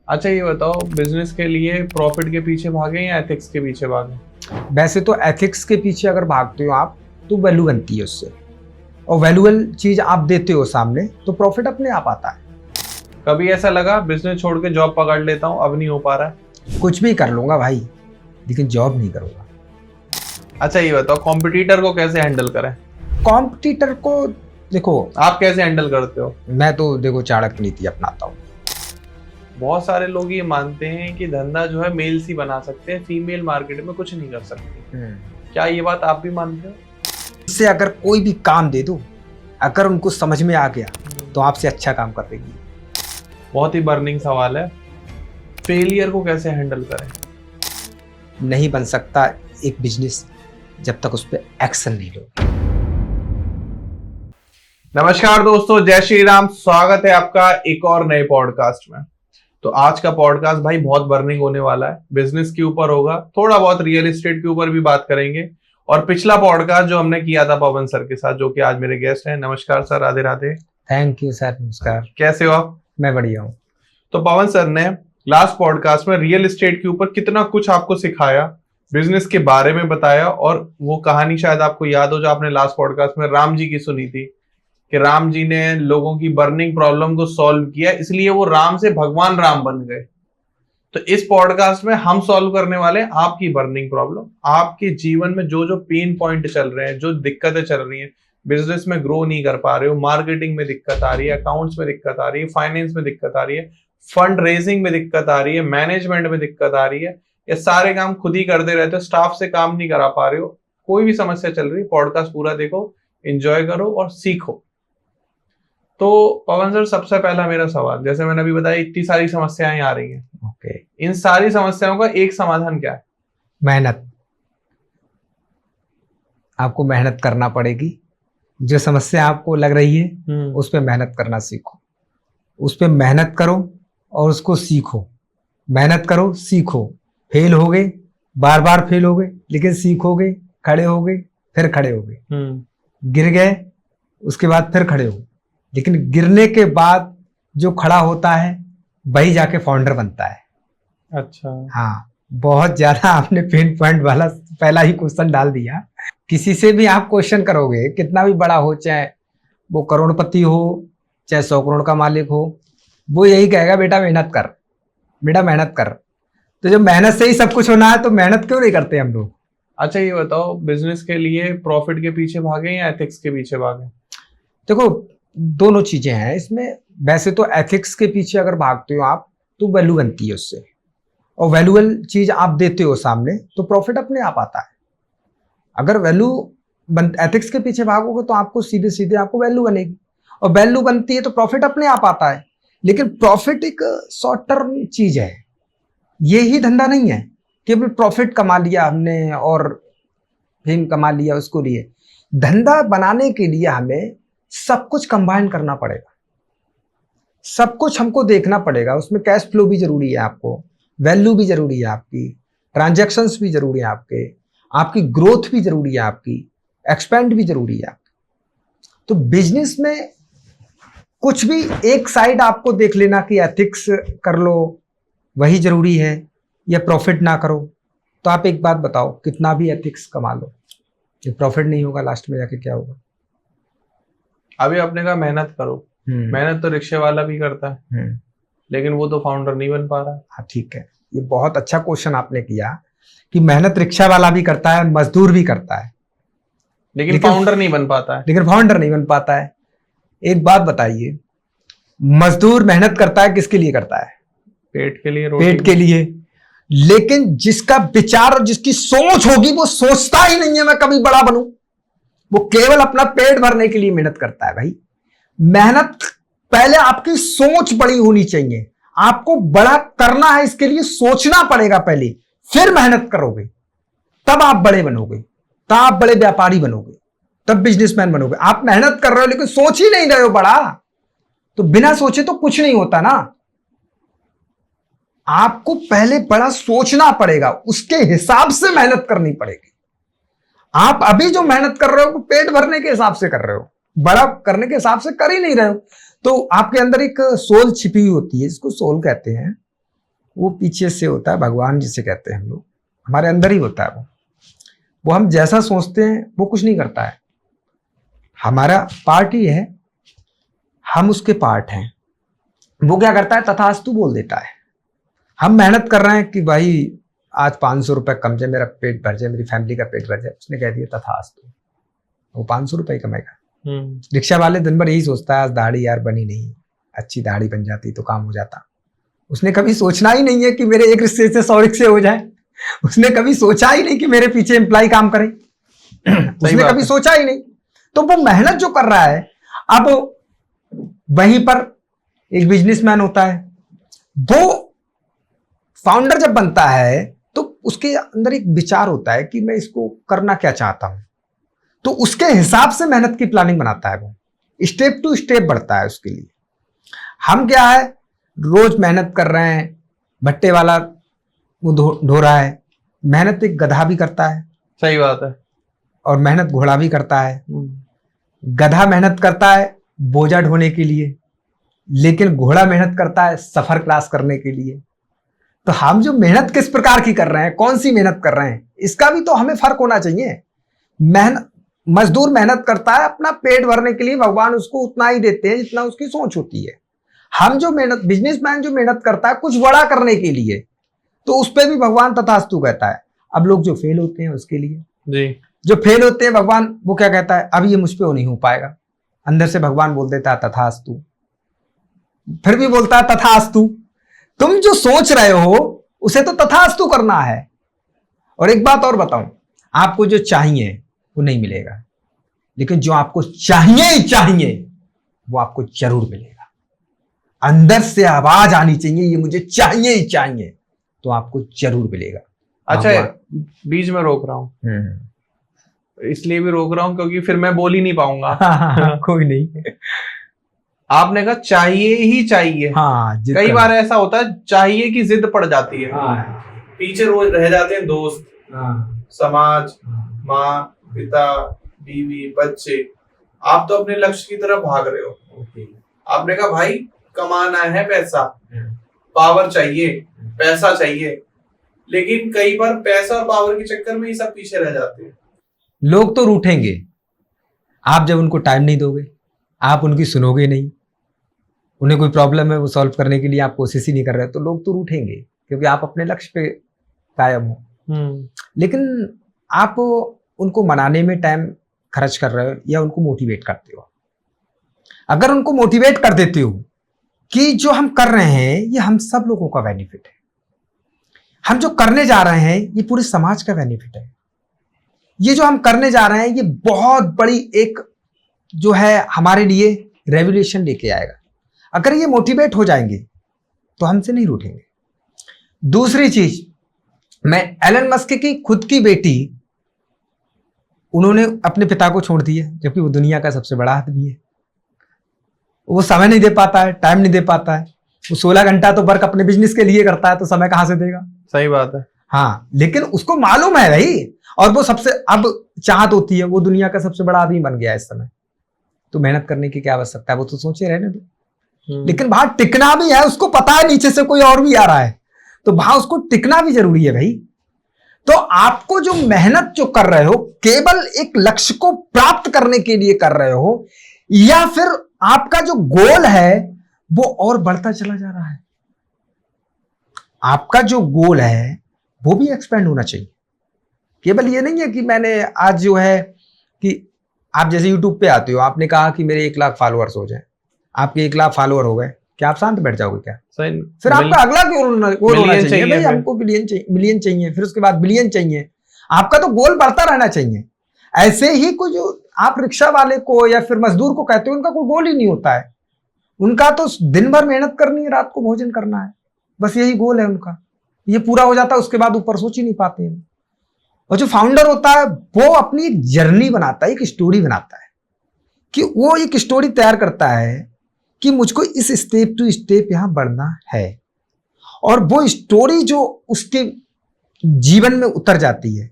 अच्छा ये बताओ, बिजनेस के लिए प्रॉफिट के पीछे भागे या एथिक्स के पीछे भागे? वैसे तो एथिक्स के पीछे अगर भागते हो आप तो वैल्यू बनती है उससे, और वैल्यूएबल चीज आप देते हो सामने तो प्रॉफिट अपने आप आता है। कभी ऐसा लगा बिजनेस छोड़ के जॉब पकड़ लेता हूँ, अब नहीं हो पा रहा है? कुछ भी कर लूंगा भाई, लेकिन जॉब नहीं करूंगा। अच्छा ये बताओ, कॉम्पिटिटर को कैसे हैंडल करें? कॉम्पिटिटर को देखो, आप कैसे हैंडल करते हो? मैं तो देखो चाणक्य नीति अपनाता हूँ। बहुत सारे लोग ये मानते हैं कि धंधा जो है मेल्स ही बना सकते हैं, फीमेल मार्केट में कुछ नहीं कर सकते। क्या ये बात आप भी मानते हो? इससे अगर कोई भी काम दे दो, अगर उनको समझ में आ गया तो आपसे अच्छा काम कर देंगे। बहुत ही बर्निंग सवाल है, फेलियर को कैसे हैंडल करें? नहीं बन सकता एक बिजनेस जब तक उस पर एक्शन नहीं लो। नमस्कार दोस्तों, जय श्री राम। स्वागत है आपका एक और नए पॉडकास्ट में। तो आज का पॉडकास्ट भाई बहुत बर्निंग होने वाला है, बिजनेस के ऊपर होगा, थोड़ा बहुत रियल एस्टेट के ऊपर भी बात करेंगे। और पिछला पॉडकास्ट जो हमने किया था पवन सर के साथ, जो कि आज मेरे गेस्ट हैं। नमस्कार sir, Radhe Radhe. Thank you sir, नमस्कार। कैसे हो आप? मैं बढ़िया हूँ। तो पवन सर ने लास्ट पॉडकास्ट में रियल एस्टेट के ऊपर कितना कुछ आपको सिखाया, बिजनेस के बारे में बताया। और वो कहानी शायद आपको याद हो जो आपने लास्ट पॉडकास्ट में राम जी की सुनी थी, कि राम जी ने लोगों की बर्निंग प्रॉब्लम को सॉल्व किया, इसलिए वो राम से भगवान राम बन गए। तो इस पॉडकास्ट में हम सॉल्व करने वाले हैं आपकी बर्निंग प्रॉब्लम। आपके जीवन में जो जो पेन पॉइंट चल रहे हैं, जो दिक्कतें चल रही हैं, बिजनेस में ग्रो नहीं कर पा रहे हो, मार्केटिंग में दिक्कत आ रही है, अकाउंट्स में दिक्कत आ रही है, फाइनेंस में दिक्कत आ रही है, फंड रेजिंग में दिक्कत आ रही है, मैनेजमेंट में दिक्कत आ रही है, ये सारे काम खुद ही करते रहते हो, स्टाफ से काम नहीं करा पा रहे हो, कोई भी समस्या चल रही है, पॉडकास्ट पूरा देखो, एंजॉय करो और सीखो। तो पवन सर, सबसे पहला मेरा सवाल, जैसे मैंने अभी बताया इतनी सारी समस्याएं आ रही हैं, ओके। इन सारी समस्याओं का एक समाधान क्या है? मेहनत। आपको मेहनत करना पड़ेगी। जो समस्या आपको लग रही है उस पर मेहनत करना सीखो, उस पर मेहनत करो और उसको सीखो। मेहनत करो, सीखो। फेल हो गए, बार बार फेल हो गए, लेकिन सीखोगे, खड़े हो गए, फिर खड़े हो गए, गिर गए, उसके बाद फिर खड़े हो। लेकिन गिरने के बाद जो खड़ा होता है वही जाके फाउंडर बनता है। अच्छा। हाँ, बहुत ज्यादा आपने पेन पॉइंट वाला पहला ही क्वेश्चन डाल दिया। किसी से भी आप क्वेश्चन करोगे, कितना भी बड़ा हो, चाहे वो करोड़पति हो चाहे 100 करोड़ का मालिक हो, वो यही कहेगा बेटा मेहनत कर, बेटा मेहनत कर। तो जब मेहनत से ही सब कुछ होना है तो मेहनत क्यों नहीं करते हम लोग? अच्छा ये बताओ, बिजनेस के लिए प्रॉफिट के पीछे भागे या एथिक्स के पीछे भागे? देखो, दोनों चीजें हैं इसमें। वैसे तो एथिक्स के पीछे अगर भागते हो आप तो वैल्यू बनती है उससे, और वैल्यूएबल चीज आप देते हो सामने तो प्रॉफिट अपने आप आता है। अगर एथिक्स के पीछे भागोगे तो आपको सीधे सीधे आपको वैल्यू बनेगी, और वैल्यू बनती है तो प्रॉफिट अपने आप आता है। लेकिन प्रॉफिट एक शॉर्ट टर्म चीज है, ये ही धंधा नहीं है केवल प्रॉफिट कमा लिया हमने और फेम कमा लिया उसको लिए। धंधा बनाने के लिए हमें सब कुछ कंबाइन करना पड़ेगा, सब कुछ हमको देखना पड़ेगा। उसमें कैश फ्लो भी जरूरी है आपको, वैल्यू भी जरूरी है आपकी, ट्रांजैक्शंस भी जरूरी है आपकी ग्रोथ भी जरूरी है आपकी, एक्सपेंड भी जरूरी है आपकी। तो बिजनेस में कुछ भी एक साइड आपको देख लेना कि एथिक्स कर लो वही जरूरी है, या प्रॉफिट ना करो। तो आप एक बात बताओ, कितना भी एथिक्स कमा लो, ये प्रॉफिट नहीं होगा, लास्ट में जाके क्या होगा? अभी आपने कहा मेहनत करो, मेहनत तो रिक्शे वाला भी करता है, लेकिन वो तो फाउंडर नहीं बन पा रहा। हाँ ठीक है, ये बहुत अच्छा क्वेश्चन आपने किया कि मेहनत रिक्शा वाला भी करता है, मजदूर भी करता है, लेकिन फाउंडर नहीं बन पाता है। लेकिन फाउंडर नहीं बन पाता है। एक बात बताइए, मजदूर मेहनत करता है किसके लिए करता है? पेट के लिए, पेट के लिए। लेकिन जिसका विचार और जिसकी सोच होगी वो सोचता ही नहीं है मैं कभी बड़ा बनूं, वो केवल अपना पेट भरने के लिए मेहनत करता है। भाई मेहनत, पहले आपकी सोच बड़ी होनी चाहिए, आपको बड़ा करना है इसके लिए सोचना पड़ेगा पहले, फिर मेहनत करोगे तब आप बड़े बनोगे, तब आप बड़े व्यापारी बनोगे, तब बिजनेसमैन बनोगे। आप मेहनत कर रहे हो लेकिन सोच ही नहीं रहे हो बड़ा, तो बिना सोचे तो कुछ नहीं होता ना। आपको पहले बड़ा सोचना पड़ेगा, उसके हिसाब से मेहनत करनी पड़ेगी। आप अभी जो मेहनत कर रहे हो पेट भरने के हिसाब से कर रहे हो, बड़ा करने के हिसाब से कर ही नहीं रहे हो। तो आपके अंदर एक सोल छिपी हुई होती है, इसको सोल कहते हैं। वो पीछे से होता है, भगवान जिसे कहते हैं हम लोग, हमारे अंदर ही होता है वो हम जैसा सोचते हैं वो कुछ नहीं करता है। हमारा पार्ट ही है, हम उसके पार्ट हैं। वो क्या करता है, तथास्तु बोल देता है। हम मेहनत कर रहे हैं कि भाई आज 500 रुपये कम जाए, मेरा पेट भर जाए, मेरी फैमिली का पेट भर जाए, उसने कह दिया तथास्तु, वो 500 रुपये कमाएगा। रिक्शा वाले दिन भर यही सोचता है आज दाढ़ी यार बनी नहीं, अच्छी दाढ़ी बन जाती तो काम हो जाता। उसने कभी सोचना ही नहीं है कि मेरे एक रिक्शे से 100 रिक्शे हो जाए। उसने कभी सोचा ही नहीं कि मेरे पीछे एम्प्लॉय काम करे। उसने कभी सोचा ही नहीं। तो वो मेहनत जो कर रहा है, अब वहीं पर एक बिजनेसमैन होता है, वो फाउंडर जब बनता है तो उसके अंदर एक विचार होता है कि मैं इसको करना क्या चाहता हूं, तो उसके हिसाब से मेहनत की प्लानिंग बनाता है। वो स्टेप टू स्टेप बढ़ता है उसके लिए। हम क्या है, रोज मेहनत कर रहे हैं, भट्टे वाला वो ढो रहा है, मेहनत एक गधा भी करता है। सही बात है। और मेहनत घोड़ा भी करता है। गधा मेहनत करता है बोझा ढोने के लिए, लेकिन घोड़ा मेहनत करता है सफर क्लास करने के लिए। तो हम जो मेहनत किस प्रकार की कर रहे हैं, कौन सी मेहनत कर रहे हैं, इसका भी तो हमें फर्क होना चाहिए। मजदूर मेहनत करता है अपना पेट भरने के लिए, भगवान उसको उतना ही देते हैं जितना उसकी सोच होती है। हम जो मेहनत, बिजनेसमैन जो मेहनत करता है कुछ बड़ा करने के लिए, तो उस पर भी भगवान तथास्तु कहता है। अब लोग जो फेल होते हैं उसके लिए जी, जो फेल होते हैं, भगवान वो क्या कहता है, अब ये मुझ पे नहीं हो पाएगा। अंदर से भगवान बोल देता है तथास्तु, फिर भी बोलता है तथास्तु। तुम जो सोच रहे हो उसे तो तथास्तु करना है। और एक बात और बताऊं, आपको जो चाहिए वो नहीं मिलेगा, लेकिन जो आपको चाहिए ही चाहिए वो आपको जरूर मिलेगा। अंदर से आवाज आनी चाहिए ये मुझे चाहिए ही चाहिए, तो आपको जरूर मिलेगा। अच्छा, बीच में रोक रहा हूं, इसलिए भी रोक रहा हूं क्योंकि फिर मैं बोल ही नहीं पाऊंगा। कोई नहीं। आपने कहा चाहिए ही चाहिए। हाँ, कई बार ऐसा होता है चाहिए की जिद पड़ जाती है। पीछे रोज रह जाते हैं दोस्त, समाज, माँ, पिता, बीवी, बच्चे। आप तो अपने लक्ष्य की तरफ भाग रहे हो। आपने कहा भाई कमाना है पैसा, पावर चाहिए, पैसा चाहिए, लेकिन कई बार पैसा और पावर के चक्कर में ये सब पीछे रह जाते हैं। लोग तो रूठेंगे, आप जब उनको टाइम नहीं दोगे, आप उनकी सुनोगे नहीं, उन्हें कोई प्रॉब्लम है वो सॉल्व करने के लिए आप कोशिश ही नहीं कर रहे, तो लोग तो रूठेंगे क्योंकि आप अपने लक्ष्य पे कायम हो। लेकिन आप उनको मनाने में टाइम खर्च कर रहे हो या उनको मोटिवेट करते हो। अगर उनको मोटिवेट कर देते हो कि जो हम कर रहे हैं ये हम सब लोगों का बेनिफिट है, हम जो करने जा रहे हैं ये पूरे समाज का बेनिफिट है, ये जो हम करने जा रहे हैं ये बहुत बड़ी एक जो है हमारे लिए रेवोल्यूशन लेके आएगा। अगर ये मोटिवेट हो जाएंगे तो हमसे नहीं रूठेंगे। दूसरी चीज, मैं एलन मस्क की खुद की बेटी, उन्होंने अपने पिता को छोड़ दिया, जबकि वो दुनिया का सबसे बड़ा आदमी है। वो समय नहीं दे पाता है, टाइम नहीं दे पाता है। वो 16 घंटा तो वर्क अपने बिजनेस के लिए करता है, तो समय कहां से देगा। सही बात है। हाँ, लेकिन उसको मालूम है भाई, और वो सबसे अब चाहत होती है, वो दुनिया का सबसे बड़ा आदमी बन गया है इस समय, तो मेहनत करने की क्या आवश्यकता है, वो तो सोचे रहने दो। लेकिन वहां टिकना भी है, उसको पता है नीचे से कोई और भी आ रहा है, तो वहां उसको टिकना भी जरूरी है भाई। तो आपको जो मेहनत जो कर रहे हो, केवल एक लक्ष्य को प्राप्त करने के लिए कर रहे हो, या फिर आपका जो गोल है वो और बढ़ता चला जा रहा है। आपका जो गोल है वो भी एक्सपेंड होना चाहिए। केवल ये नहीं है कि मैंने आज जो है कि आप जैसे YouTube पे आते हो, आपने कहा कि मेरे 1 लाख फॉलोअर्स हो जाए, आपके 1 लाख फॉलोअर हो गए, क्या आप शांत बैठ जाओगे क्या? फिर आपका अगला गोल होना चाहिए भाई, हमको मिलियन चाहिए, फिर उसके बाद बिलियन चाहिए। आपका तो गोल बढ़ता रहना चाहिए। ऐसे ही कुछ आप रिक्शा वाले को या फिर मजदूर को कहते हो, उनका कोई गोल ही नहीं होता है। उनका तो दिन भर मेहनत करनी है, रात को भोजन करना है, बस यही गोल है उनका। ये पूरा हो जाता है, उसके बाद ऊपर सोच ही नहीं पाते हैं। और जो फाउंडर होता है वो अपनी एक जर्नी बनाता है, एक स्टोरी बनाता है, कि वो एक स्टोरी तैयार करता है कि मुझको इस स्टेप टू स्टेप यहां बढ़ना है, और वो स्टोरी जो उसके जीवन में उतर जाती है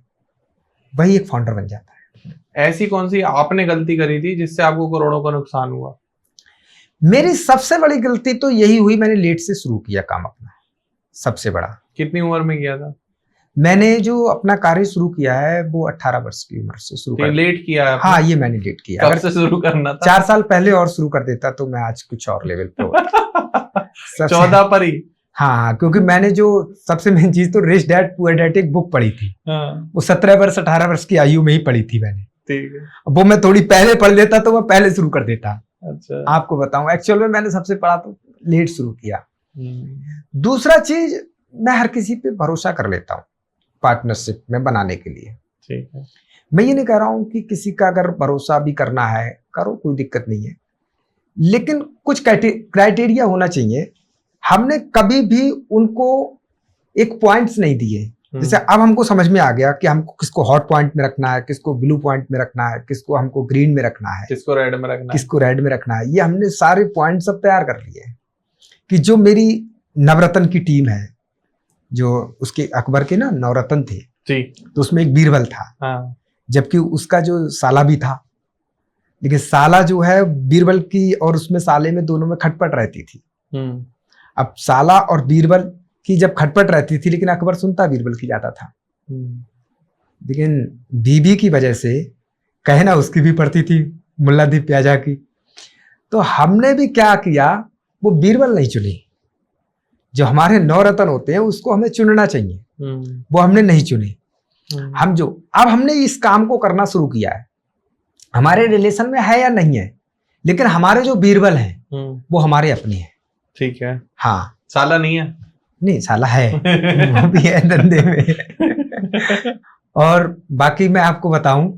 वही एक फाउंडर बन जाता है। ऐसी कौन सी आपने गलती करी थी जिससे आपको करोड़ों का नुकसान हुआ? मेरी सबसे बड़ी गलती तो यही हुई, मैंने लेट से शुरू किया काम अपना। सबसे बड़ा। कितनी उम्र में किया था? मैंने जो अपना कार्य शुरू किया है वो 18 वर्ष की उम्र से शुरू तो ये कर। लेट किया है आपने? हाँ, ये मैंने लेट किया। कब अगर से शुरू करना था? 4 साल पहले और शुरू कर देता तो मैं आज कुछ और लेवल पे होता। 14 पर ही? हाँ, क्योंकि मैंने जो सबसे मेन चीज तो रिच डैड पुअर डैड एक बुक पढ़ी थी। हाँ, वो 17 वर्ष 18 वर्ष की आयु में ही पढ़ी थी मैंने। ठीक है। वो मैं थोड़ी पहले पढ़ लेता तो मैं पहले शुरू कर देता। अच्छा। आपको बताऊं, एक्चुअल में मैंने सबसे पढ़ा तो लेट शुरू किया। हम्म, दूसरा चीज, मैं हर किसी पे भरोसा कर लेता हूँ पार्टनरशिप में बनाने के लिए। ठीक है। मैं ये नहीं कह रहा हूं कि किसी का अगर भरोसा भी करना है करो, कोई दिक्कत नहीं है, लेकिन कुछ क्राइटेरिया होना चाहिए। हमने कभी भी उनको एक पॉइंट्स नहीं दिए। जैसे अब हमको समझ में आ गया कि हमको किसको हॉट पॉइंट में रखना है, किसको ब्लू पॉइंट में रखना है, किसको हमको ग्रीन में रखना है, किसको रेड में रखना है, किसको रेड में रखना है। ये हमने सारे पॉइंट सब तैयार कर लिए हैं कि जो मेरी नवरत्न की टीम है, जो उसके अकबर के ना नवरत्न थे, ठीक। तो उसमें एक बीरबल था। हाँ, जबकि उसका जो साला भी था, लेकिन साला जो है बीरबल की और उसमें साले में दोनों में खटपट रहती थी। अब साला और बीरबल की जब खटपट रहती थी, लेकिन अकबर सुनता बीरबल की ज्यादा था। लेकिन बीबी की वजह से कहना उसकी भी पड़ती थी, मुल्ला दी प्याजा की। तो हमने भी क्या किया, वो बीरबल नहीं चुनी। जो हमारे नवरत्न होते हैं उसको हमें चुनना चाहिए, वो हमने नहीं चुने। हम जो अब हमने इस काम को करना शुरू किया है, हमारे रिलेशन में है या नहीं है, लेकिन हमारे जो बीरबल हैं वो हमारे अपने हैं। ठीक है। हाँ, साला नहीं है? नहीं, साला है, वो भी है धंधे में। और बाकी मैं आपको बताऊं,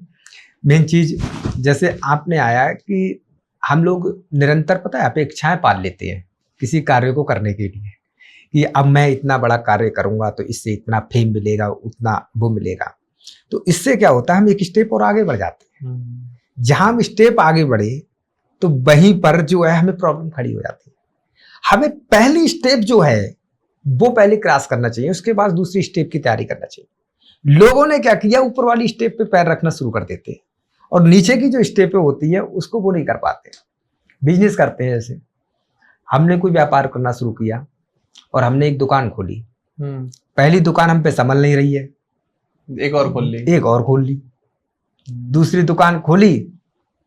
मेन चीज जैसे आपने आया कि हम लोग निरंतर पता है अपेक्षाएं पाल लेते हैं किसी कार्य को करने के लिए, कि अब मैं इतना बड़ा कार्य करूंगा तो इससे इतना फेम मिलेगा, उतना वो मिलेगा। तो इससे क्या होता है, हम एक स्टेप और आगे बढ़ जाते हैं। जहां हम स्टेप आगे बढ़े तो वहीं पर जो है हमें प्रॉब्लम खड़ी हो जाती है। हमें पहली स्टेप जो है वो पहले क्रॉस करना चाहिए, उसके बाद दूसरी स्टेप की तैयारी करना चाहिए। लोगों ने क्या किया, ऊपर वाली स्टेप पे पैर रखना शुरू कर देते हैं और नीचे की जो स्टेप होती है उसको वो नहीं कर पाते। बिजनेस करते हैं, जैसे हमने कोई व्यापार करना शुरू किया और हमने एक दुकान खोली। पहली दुकान हम पे संभल नहीं रही है, एक और खोल ली, एक और खोल ली। दूसरी दुकान खोली,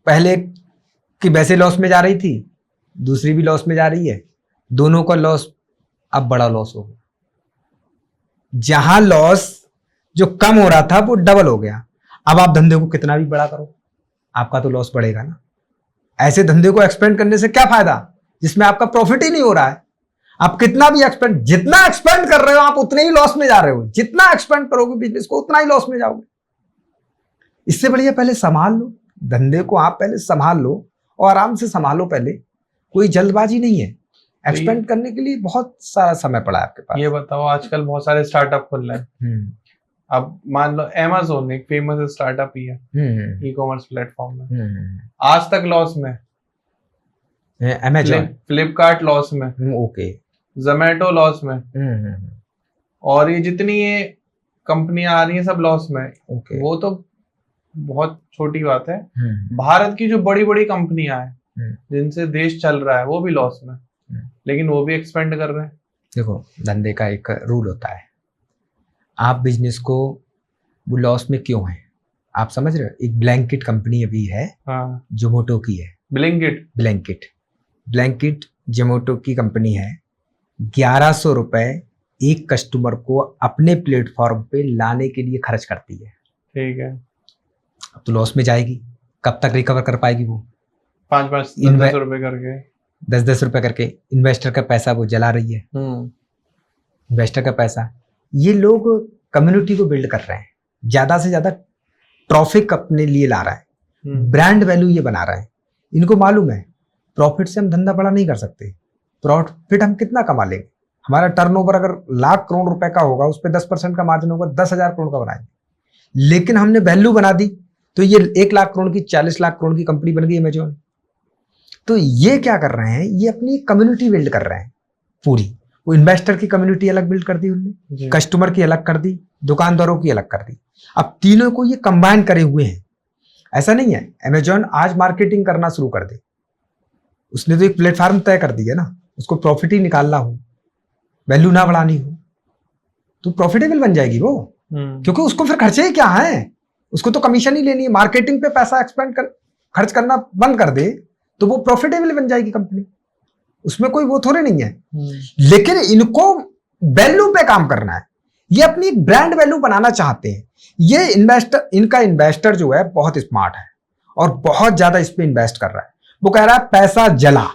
पहले की वैसे लॉस में जा रही थी, दूसरी भी लॉस में जा रही है, दोनों का लॉस अब बड़ा लॉस हो गया। जहां लॉस जो कम हो रहा था वो डबल हो गया। अब आप धंधे को कितना भी बड़ा करो, आपका तो लॉस बढ़ेगा ना। ऐसे धंधे को एक्सपेंड करने से क्या फायदा जिसमें आपका प्रॉफिट ही नहीं हो रहा है। आप कितना भी एक्सपेंड, जितना एक्सपेंड कर रहे हो आप उतने ही लॉस में जा रहे हो। जितना एक्सपेंड करोगे बिजनेस को उतना ही लॉस में जाओगे। इससे बढ़िया पहले संभाल लो धंधे को, आप पहले संभाल लो और आराम से संभालो। पहले कोई जल्दबाजी नहीं है, एक्सपेंड करने के लिए बहुत सारा समय पड़ा है आपके पास। ये बताओ, आजकल बहुत सारे स्टार्टअप खुल रहे हैं। अब मान लो अमेज़न एक फेमस स्टार्टअप ही है ई कॉमर्स प्लेटफॉर्म में, आज तक लॉस में। अमेज़न, फ्लिपकार्ट लॉस में, ओके, जोमेटो लॉस में, और ये जितनी ये कंपनियां आ रही हैं सब लॉस में। वो तो बहुत छोटी बात है। भारत की जो बड़ी बड़ी कंपनियां हैं जिनसे देश चल रहा है वो भी लॉस में, लेकिन वो भी एक्सपेंड कर रहे हैं। देखो, धंधे का एक रूल होता है, आप बिजनेस को वो लॉस में क्यों है आप समझ रहे हो। एक ब्लैंकेट कंपनी अभी है, हाँ, जोमेटो की है। ब्लैंकेट जोमेटो की कंपनी है। 1100 रुपए एक कस्टमर को अपने प्लेटफॉर्म पे लाने के लिए खर्च करती है। ठीक है, अब तो लॉस में जाएगी, कब तक रिकवर कर पाएगी वो। 5-10 रुपए करके, 10-10 रुपए करके इन्वेस्टर का पैसा वो जला रही है। इन्वेस्टर का पैसा, ये लोग कम्युनिटी को बिल्ड कर रहे हैं, ज्यादा से ज्यादा ट्रैफिक अपने लिए ला रहा है, ब्रांड वैल्यू ये बना रहा है। इनको मालूम है प्रॉफिट से हम धंधा बड़ा नहीं कर सकते। प्रॉफिट हम कितना कमा लेंगे, हमारा टर्नओवर अगर लाख करोड़ रुपए का होगा उस पर 10% का मार्जिन होगा, 10,000 करोड़ का बनाएंगे। लेकिन हमने वैल्यू बना दी तो ये 1 लाख करोड़ की 40 लाख करोड़ की कंपनी बन गई अमेज़न। तो ये क्या कर रहे हैं, ये अपनी कम्युनिटी बिल्ड कर रहे हैं पूरी। वो इन्वेस्टर की कम्युनिटी अलग बिल्ड कर दी उन्होंने, कस्टमर की अलग कर दी, दुकानदारों की अलग कर दी। अब तीनों को ये कंबाइन करे हुए हैं। ऐसा नहीं है अमेज़न आज मार्केटिंग करना शुरू कर दे, उसने तो एक प्लेटफॉर्म तय कर दिया ना, उसको प्रॉफिट ही निकालना हो, वैल्यू ना बढ़ानी हो, तो प्रॉफिटेबल बन जाएगी वो, क्योंकि उसको फिर खर्चे ही क्या है, उसको तो कमीशन ही लेनी है। मार्केटिंग पे पैसा खर्च करना बंद कर दे तो वो प्रॉफिटेबल बन जाएगी कंपनी, उसमें कोई वो थोड़े नहीं है। लेकिन इनको वैल्यू पे काम करना है, ये अपनी एक ब्रांड वैल्यू बनाना चाहते हैं। ये इनका इन्वेस्टर जो है बहुत स्मार्ट है और बहुत ज्यादा इस पे इन्वेस्ट कर रहा है। वो कह रहा है पैसा जला,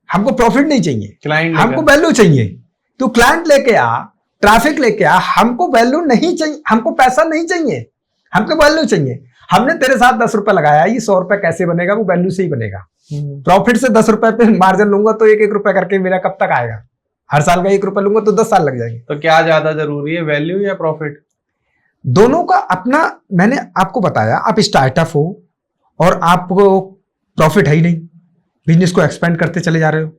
हमको प्रॉफिट नहीं चाहिए, क्लाइंट हमको वैल्यू चाहिए। तो क्लाइंट लेके आ, ट्रैफिक लेके आ, हमको वैल्यू नहीं चाहिए, हमको पैसा नहीं चाहिए, हमको वैल्यू चाहिए। हमने तेरे साथ 10 रुपए लगाया, ये 100 रुपए कैसे बनेगा, वो वैल्यू से ही बनेगा। प्रॉफिट से 10 रुपए पे मार्जिन लूंगा तो 1-1 रुपए करके मेरा कब तक आएगा? हर साल का 1 रुपया लूंगा तो 10 साल लग जाएंगे। तो क्या ज्यादा जरूरी है, वैल्यू या प्रॉफिट? दोनों का अपना, मैंने आपको बताया, आप स्टार्टअप हो और आपको प्रॉफिट है ही नहीं, बिजनेस को एक्सपेंड करते चले जा रहे हो,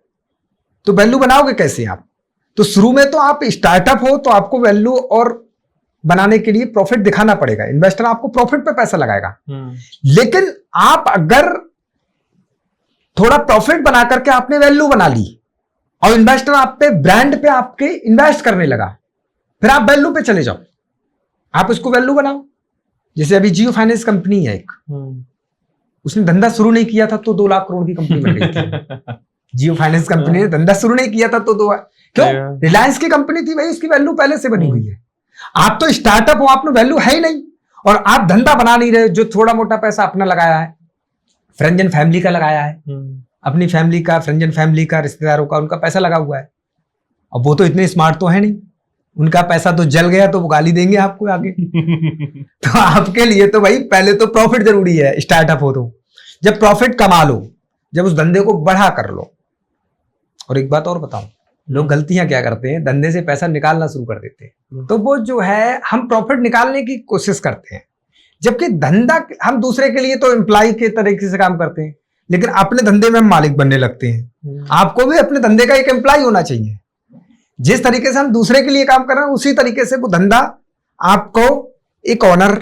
तो वैल्यू बनाओगे कैसे आप? तो शुरू में तो आप स्टार्टअप हो तो आपको वैल्यू और बनाने के लिए प्रॉफिट दिखाना पड़ेगा, इन्वेस्टर आपको प्रॉफिट पे पैसा लगाएगा। लेकिन आप अगर थोड़ा प्रॉफिट बना करके आपने वैल्यू बना ली और इन्वेस्टर आप पे, ब्रांड पे आपके इन्वेस्ट करने लगा, फिर आप वैल्यू पे चले जाओ, आप उसको वैल्यू बनाओ। जैसे अभी जियो फाइनेंस कंपनी है एक, उसने धंधा शुरू नहीं किया था तो 2 लाख करोड़ की कंपनी बन गई थी। जियो फाइनेंस कंपनी ने धंधा शुरू नहीं किया था तो क्यों? रिलायंस की कंपनी थी भाई, उसकी वैल्यू पहले से बनी हुई है। आप तो स्टार्टअप हो, आपने वैल्यू है ही नहीं और आप धंधा बना नहीं रहे। जो थोड़ा मोटा पैसा अपना लगाया है, फ्रेंड्स एंड फैमिली का लगाया है, अपनी फैमिली का, फ्रेंड्स एंड फैमिली का, रिश्तेदारों का, उनका पैसा लगा हुआ है। अब वो तो इतने स्मार्ट तो है नहीं, उनका पैसा तो जल गया तो वो गाली देंगे आपको आगे। तो आपके लिए तो भाई पहले तो प्रॉफिट जरूरी है, स्टार्टअप हो तो। जब प्रॉफिट कमा लो, जब उस धंधे को बढ़ा कर लो। और एक बात और बताऊं, लोग गलतियां क्या करते हैं, धंधे से पैसा निकालना शुरू कर देते हैं। तो वो जो है, हम प्रॉफिट निकालने की कोशिश करते हैं, जबकि धंधा हम दूसरे के लिए तो एम्प्लॉय के तरीके से काम करते हैं, लेकिन अपने धंधे में हम मालिक बनने लगते हैं। आपको भी अपने धंधे का एक एम्प्लॉय होना चाहिए। जिस तरीके से हम दूसरे के लिए काम कर रहे हैं, उसी तरीके से वो धंधा आपको एक ऑनर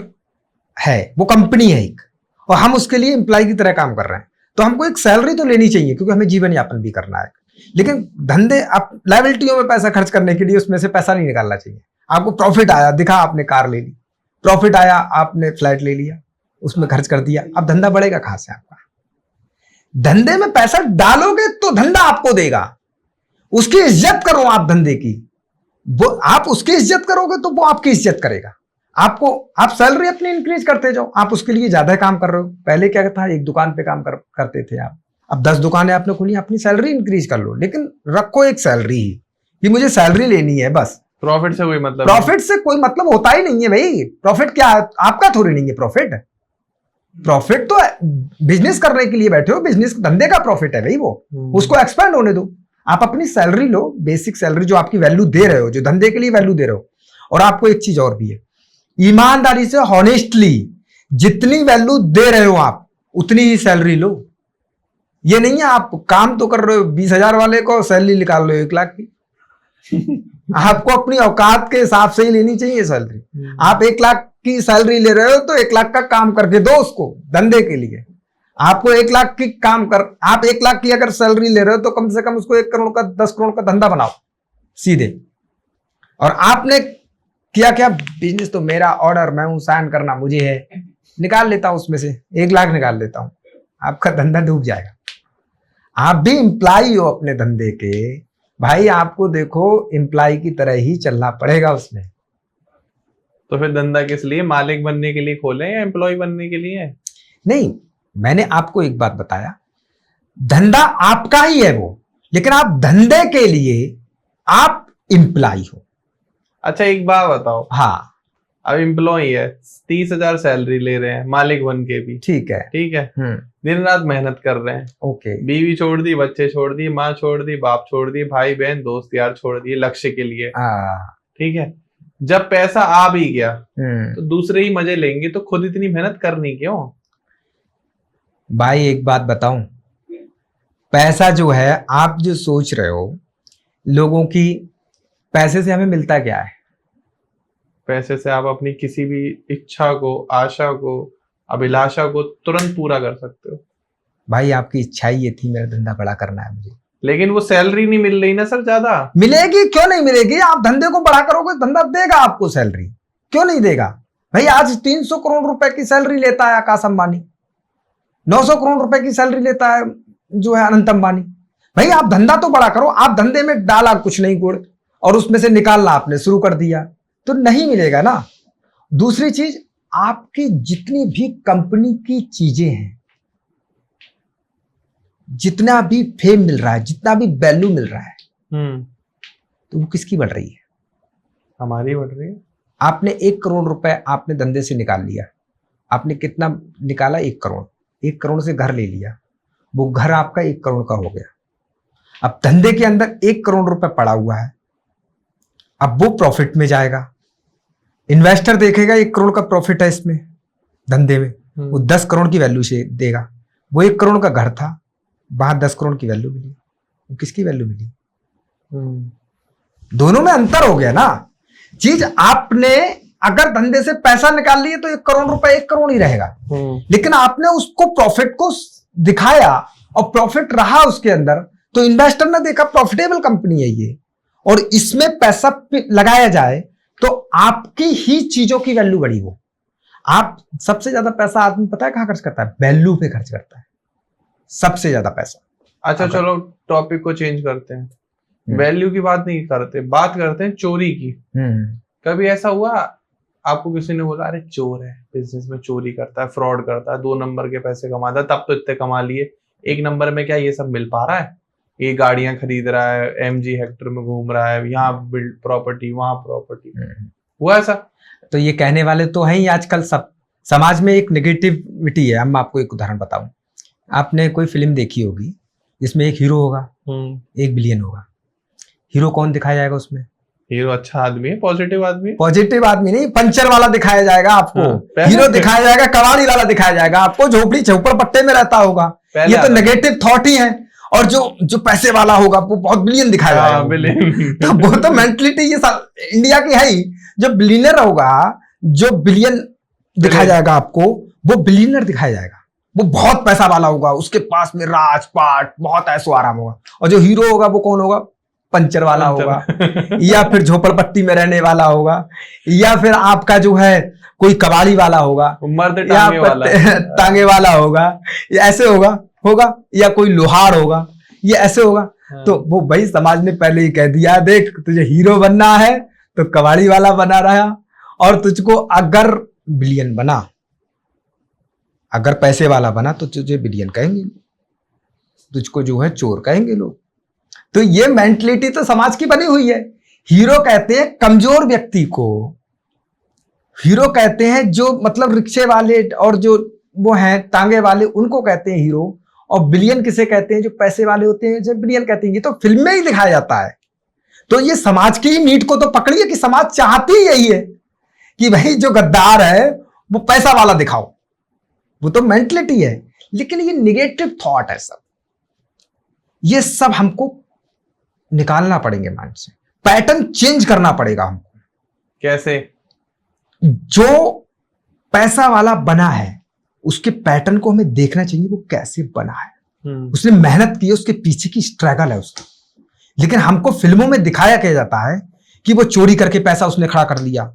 है, वो कंपनी है एक, और हम उसके लिए एम्प्लॉय की तरह काम कर रहे हैं। तो हमको एक सैलरी तो लेनी चाहिए, क्योंकि हमें जीवन यापन भी करना है। लेकिन धंधे, आप लायबिलिटियों में पैसा खर्च करने के लिए उसमें से पैसा नहीं निकालना चाहिए। आपको प्रॉफिट आया, दिखा आपने कार ले ली, प्रॉफिट आया आपने फ्लैट ले लिया, उसमें खर्च कर दिया, अब धंधा बढ़ेगा कहां से आपका? धंधे में पैसा डालोगे तो धंधा आपको देगा। उसकी इज्जत करो आप धंधे की, वो आप उसकी इज्जत करोगे तो वो आपकी इज्जत करेगा। आप सैलरी अपनी इंक्रीज करते जाओ, आप उसके लिए ज्यादा काम कर रहे हो। पहले क्या था, एक दुकान पे काम करते थे आप, अब 10 दुकानें आपने खोली, अपनी सैलरी इंक्रीज कर लो, लेकिन रखो एक सैलरी ही कि मुझे सैलरी लेनी है बस। प्रॉफिट से कोई मतलब, प्रॉफिट से कोई मतलब होता ही नहीं है भाई। प्रॉफिट क्या है, आपका थोड़ी नहीं है प्रॉफिट तो बिजनेस करने के लिए बैठे हो, बिजनेस धंधे का प्रॉफिट है भाई वो, उसको एक्सपेंड होने दो। आप अपनी सैलरी लो, बेसिक सैलरी जो आपकी वैल्यू दे रहे हो, जो धंधे के लिए वैल्यू दे रहे हो। और आपको एक चीज और भी है, ईमानदारी से, हॉनेस्टली जितनी वैल्यू दे रहे हो आप, उतनी ही सैलरी लो। ये नहीं है आप काम तो कर रहे हो 20,000 वाले को, सैलरी निकाल लो 1 लाख की। आपको अपनी औकात के हिसाब से ही लेनी चाहिए सैलरी। आप 1 लाख की सैलरी ले रहे हो तो 1 लाख का काम करके दो उसको, धंधे के लिए। आपको 1 लाख की काम कर, आप 1 लाख की अगर सैलरी ले रहे हो तो कम से कम उसको 1 करोड़ का, 10 करोड़ का धंधा बनाओ सीधे। और आपने किया क्या, बिजनेस तो मेरा, ऑर्डर मैं हूं, साइन करना मुझे है, निकाल लेता हूं उसमें से 1 लाख निकाल लेता हूं, आपका धंधा डूब जाएगा। आप भी एम्प्लॉय हो अपने धंधे के भाई, आपको देखो एम्प्लॉय की तरह ही चलना पड़ेगा उसमें। तो फिर धंधा किस लिए, मालिक बनने के लिए खोले या एम्प्लॉय बनने के लिए? नहीं, मैंने आपको एक बात बताया, धंधा आपका ही है वो, लेकिन आप धंधे के लिए आप एम्प्लॉय हो। अच्छा एक बात बताओ, हाँ, अब एम्प्लॉय है, 30,000 सैलरी ले रहे हैं, मालिक बन के भी, ठीक है, दिन रात मेहनत कर रहे हैं, ओके, बीवी छोड़ दी, बच्चे छोड़ दिए, माँ छोड़ दी, बाप छोड़ दिए, भाई बहन दोस्त यार छोड़ दिए लक्ष्य के लिए, ठीक है। जब पैसा आ भी गया तो दूसरे ही मजे लेंगे, तो खुद इतनी मेहनत करनी क्यों? भाई एक बात बताऊं, पैसा जो है, आप जो सोच रहे हो लोगों की, पैसे से हमें मिलता क्या है? पैसे से आप अपनी किसी भी इच्छा को, आशा को, अभिलाषा को तुरंत पूरा कर सकते हो। भाई आपकी इच्छा ही ये थी, मेरा धंधा बड़ा करना है मुझे, लेकिन वो सैलरी नहीं मिल रही ना सर ज्यादा। मिलेगी, क्यों नहीं मिलेगी? आप धंधे को बड़ा करोगे, धंधा देगा आपको सैलरी, क्यों नहीं देगा भाई? आज 300 करोड़ रुपए की सैलरी लेता है आकाश अंबानी, 900 करोड़ रुपए की सैलरी लेता है जो है अनंत अंबानी। भाई आप धंधा तो बड़ा करो। आप धंधे में डाला कुछ नहीं गुड़ और उसमें से निकालना आपने शुरू कर दिया तो नहीं मिलेगा ना। दूसरी चीज, आपकी जितनी भी कंपनी की चीजें हैं, जितना भी फेम मिल रहा है, जितना भी वैल्यू मिल रहा है, तो वो किसकी बढ़ रही है? हमारी बढ़ रही है। आपने 1 करोड़ रुपए आपने धंधे से निकाल लिया। आपने कितना निकाला? 1 करोड़। 1 करोड़ से घर ले लिया, वो घर आपका 1 करोड़ का हो गया। अब धंधे के अंदर 1 करोड़ रुपए पड़ा हुआ है, अब वो प्रॉफिट में जाएगा। इन्वेस्टर देखेगा 1 करोड़ का प्रॉफिट है इसमें धंधे में, वो 10 करोड़ की वैल्यू से देगा। वो 1 करोड़ का घर था, वहां 10 करोड़ की वैल्यू मिली, वो किसकी वैल्यू मिली? दोनों में अंतर हो गया ना। चीज आपने अगर धंधे से पैसा निकाल लिए तो 1 करोड़ रुपए 1 करोड़ ही रहेगा, लेकिन आपने उसको प्रॉफिट को दिखाया और प्रॉफिट रहा उसके अंदर, तो इन्वेस्टर ने देखा प्रॉफिटेबल कंपनी है ये और इसमें पैसा लगाया जाए तो आपकी ही चीजों की वैल्यू बढ़ी। वो आप सबसे ज्यादा पैसा आदमी पता है कहां खर्च करता है? वैल्यू पे खर्च करता है सबसे ज्यादा पैसा। अच्छा चलो टॉपिक को चेंज करते हैं, वैल्यू की बात नहीं करते, बात करते हैं चोरी की। कभी ऐसा हुआ आपको किसी ने बोला अरे चोर है, बिजनेस में चोरी करता है, फ्रॉड करता है, 2 नंबर के पैसे कमाता है, तब तो इतने कमा लिए, 1 नंबर में क्या ये सब मिल पा रहा है? ये गाड़ियां खरीद रहा है, MG हेक्टर में घूम रहा है, यहाँ बिल्ड प्रॉपर्टी, वहां प्रॉपर्टी, हुआ ऐसा? तो ये कहने वाले तो हैं ही आजकल सब। समाज में एक नेगेटिविटी है। हम आपको एक उदाहरण बताऊं, आपने कोई फिल्म देखी होगी, इसमें एक हीरो होगा, एक विलेन होगा। हीरो कौन दिखाया जाएगा उसमें? हीरो अच्छा आदमी है, पॉजिटिव आदमी। पॉजिटिव आदमी नहीं, पंचर वाला दिखाया जाएगा आपको। हीरो दिखाया जाएगा, कबाड़ी वाला दिखाया जाएगा आपको, झोपड़ी झोपड़ पट्टे में रहता होगा। ये तो नेगेटिव थॉट ही है। और जो पैसे वाला होगा वो बहुत बिलियन दिखाया जाएगा। तो वो तो मेंटलिटी ये इंडिया की है ही। जो बिलियनर होगा, जो बिलियन दिखाया जाएगा आपको, वो बिलियनर दिखाया जाएगा। वो बहुत पैसा वाला होगा, उसके पास में राजपाट, बहुत ऐशो आराम होगा। और जो हीरो होगा वो कौन होगा? पंचर वाला होगा, या फिर झोपड़पट्टी में रहने वाला होगा, या फिर आपका जो है कोई कबाड़ी वाला होगा, मर्द टांगे वाला होगा, या ऐसे होगा, या कोई लोहार होगा, ये ऐसे होगा। तो वो भाई समाज ने पहले ही कह दिया, देख तुझे हीरो बनना है तो कबाड़ी वाला बना रहा, और तुझको अगर बिलियन बना, अगर पैसे वाला बना तो तुझे बिलियन कहेंगे, तुझको जो है चोर कहेंगे लोग। तो ये मेंटलिटी तो समाज की बनी हुई है। हीरो कहते हैं कमजोर व्यक्ति को, हीरो कहते हैं जो मतलब रिक्शे वाले और जो वो हैं टांगे वाले, उनको कहते हैं हीरो। और बिलियन किसे कहते हैं? जो पैसे वाले होते हैं, जो बिलियन कहते हैं। ये तो फिल्म में ही दिखाया जाता है। तो ये समाज की ही नीड को तो पकड़िए कि समाज चाहती ही यही है कि भाई जो गद्दार है वो पैसा वाला दिखाओ। वो तो मेंटलिटी है, लेकिन ये निगेटिव थॉट है सब। ये सब हमको निकालना पड़ेंगे माइंड से, पैटर्न चेंज करना पड़ेगा हमको। कैसे? जो पैसा वाला बना है उसके पैटर्न को हमें देखना चाहिए, वो कैसे बना है, उसने मेहनत की है, उसके पीछे की स्ट्रगल है उसकी। लेकिन हमको फिल्मों में दिखाया क्या जाता है कि वो चोरी करके पैसा उसने खड़ा कर लिया,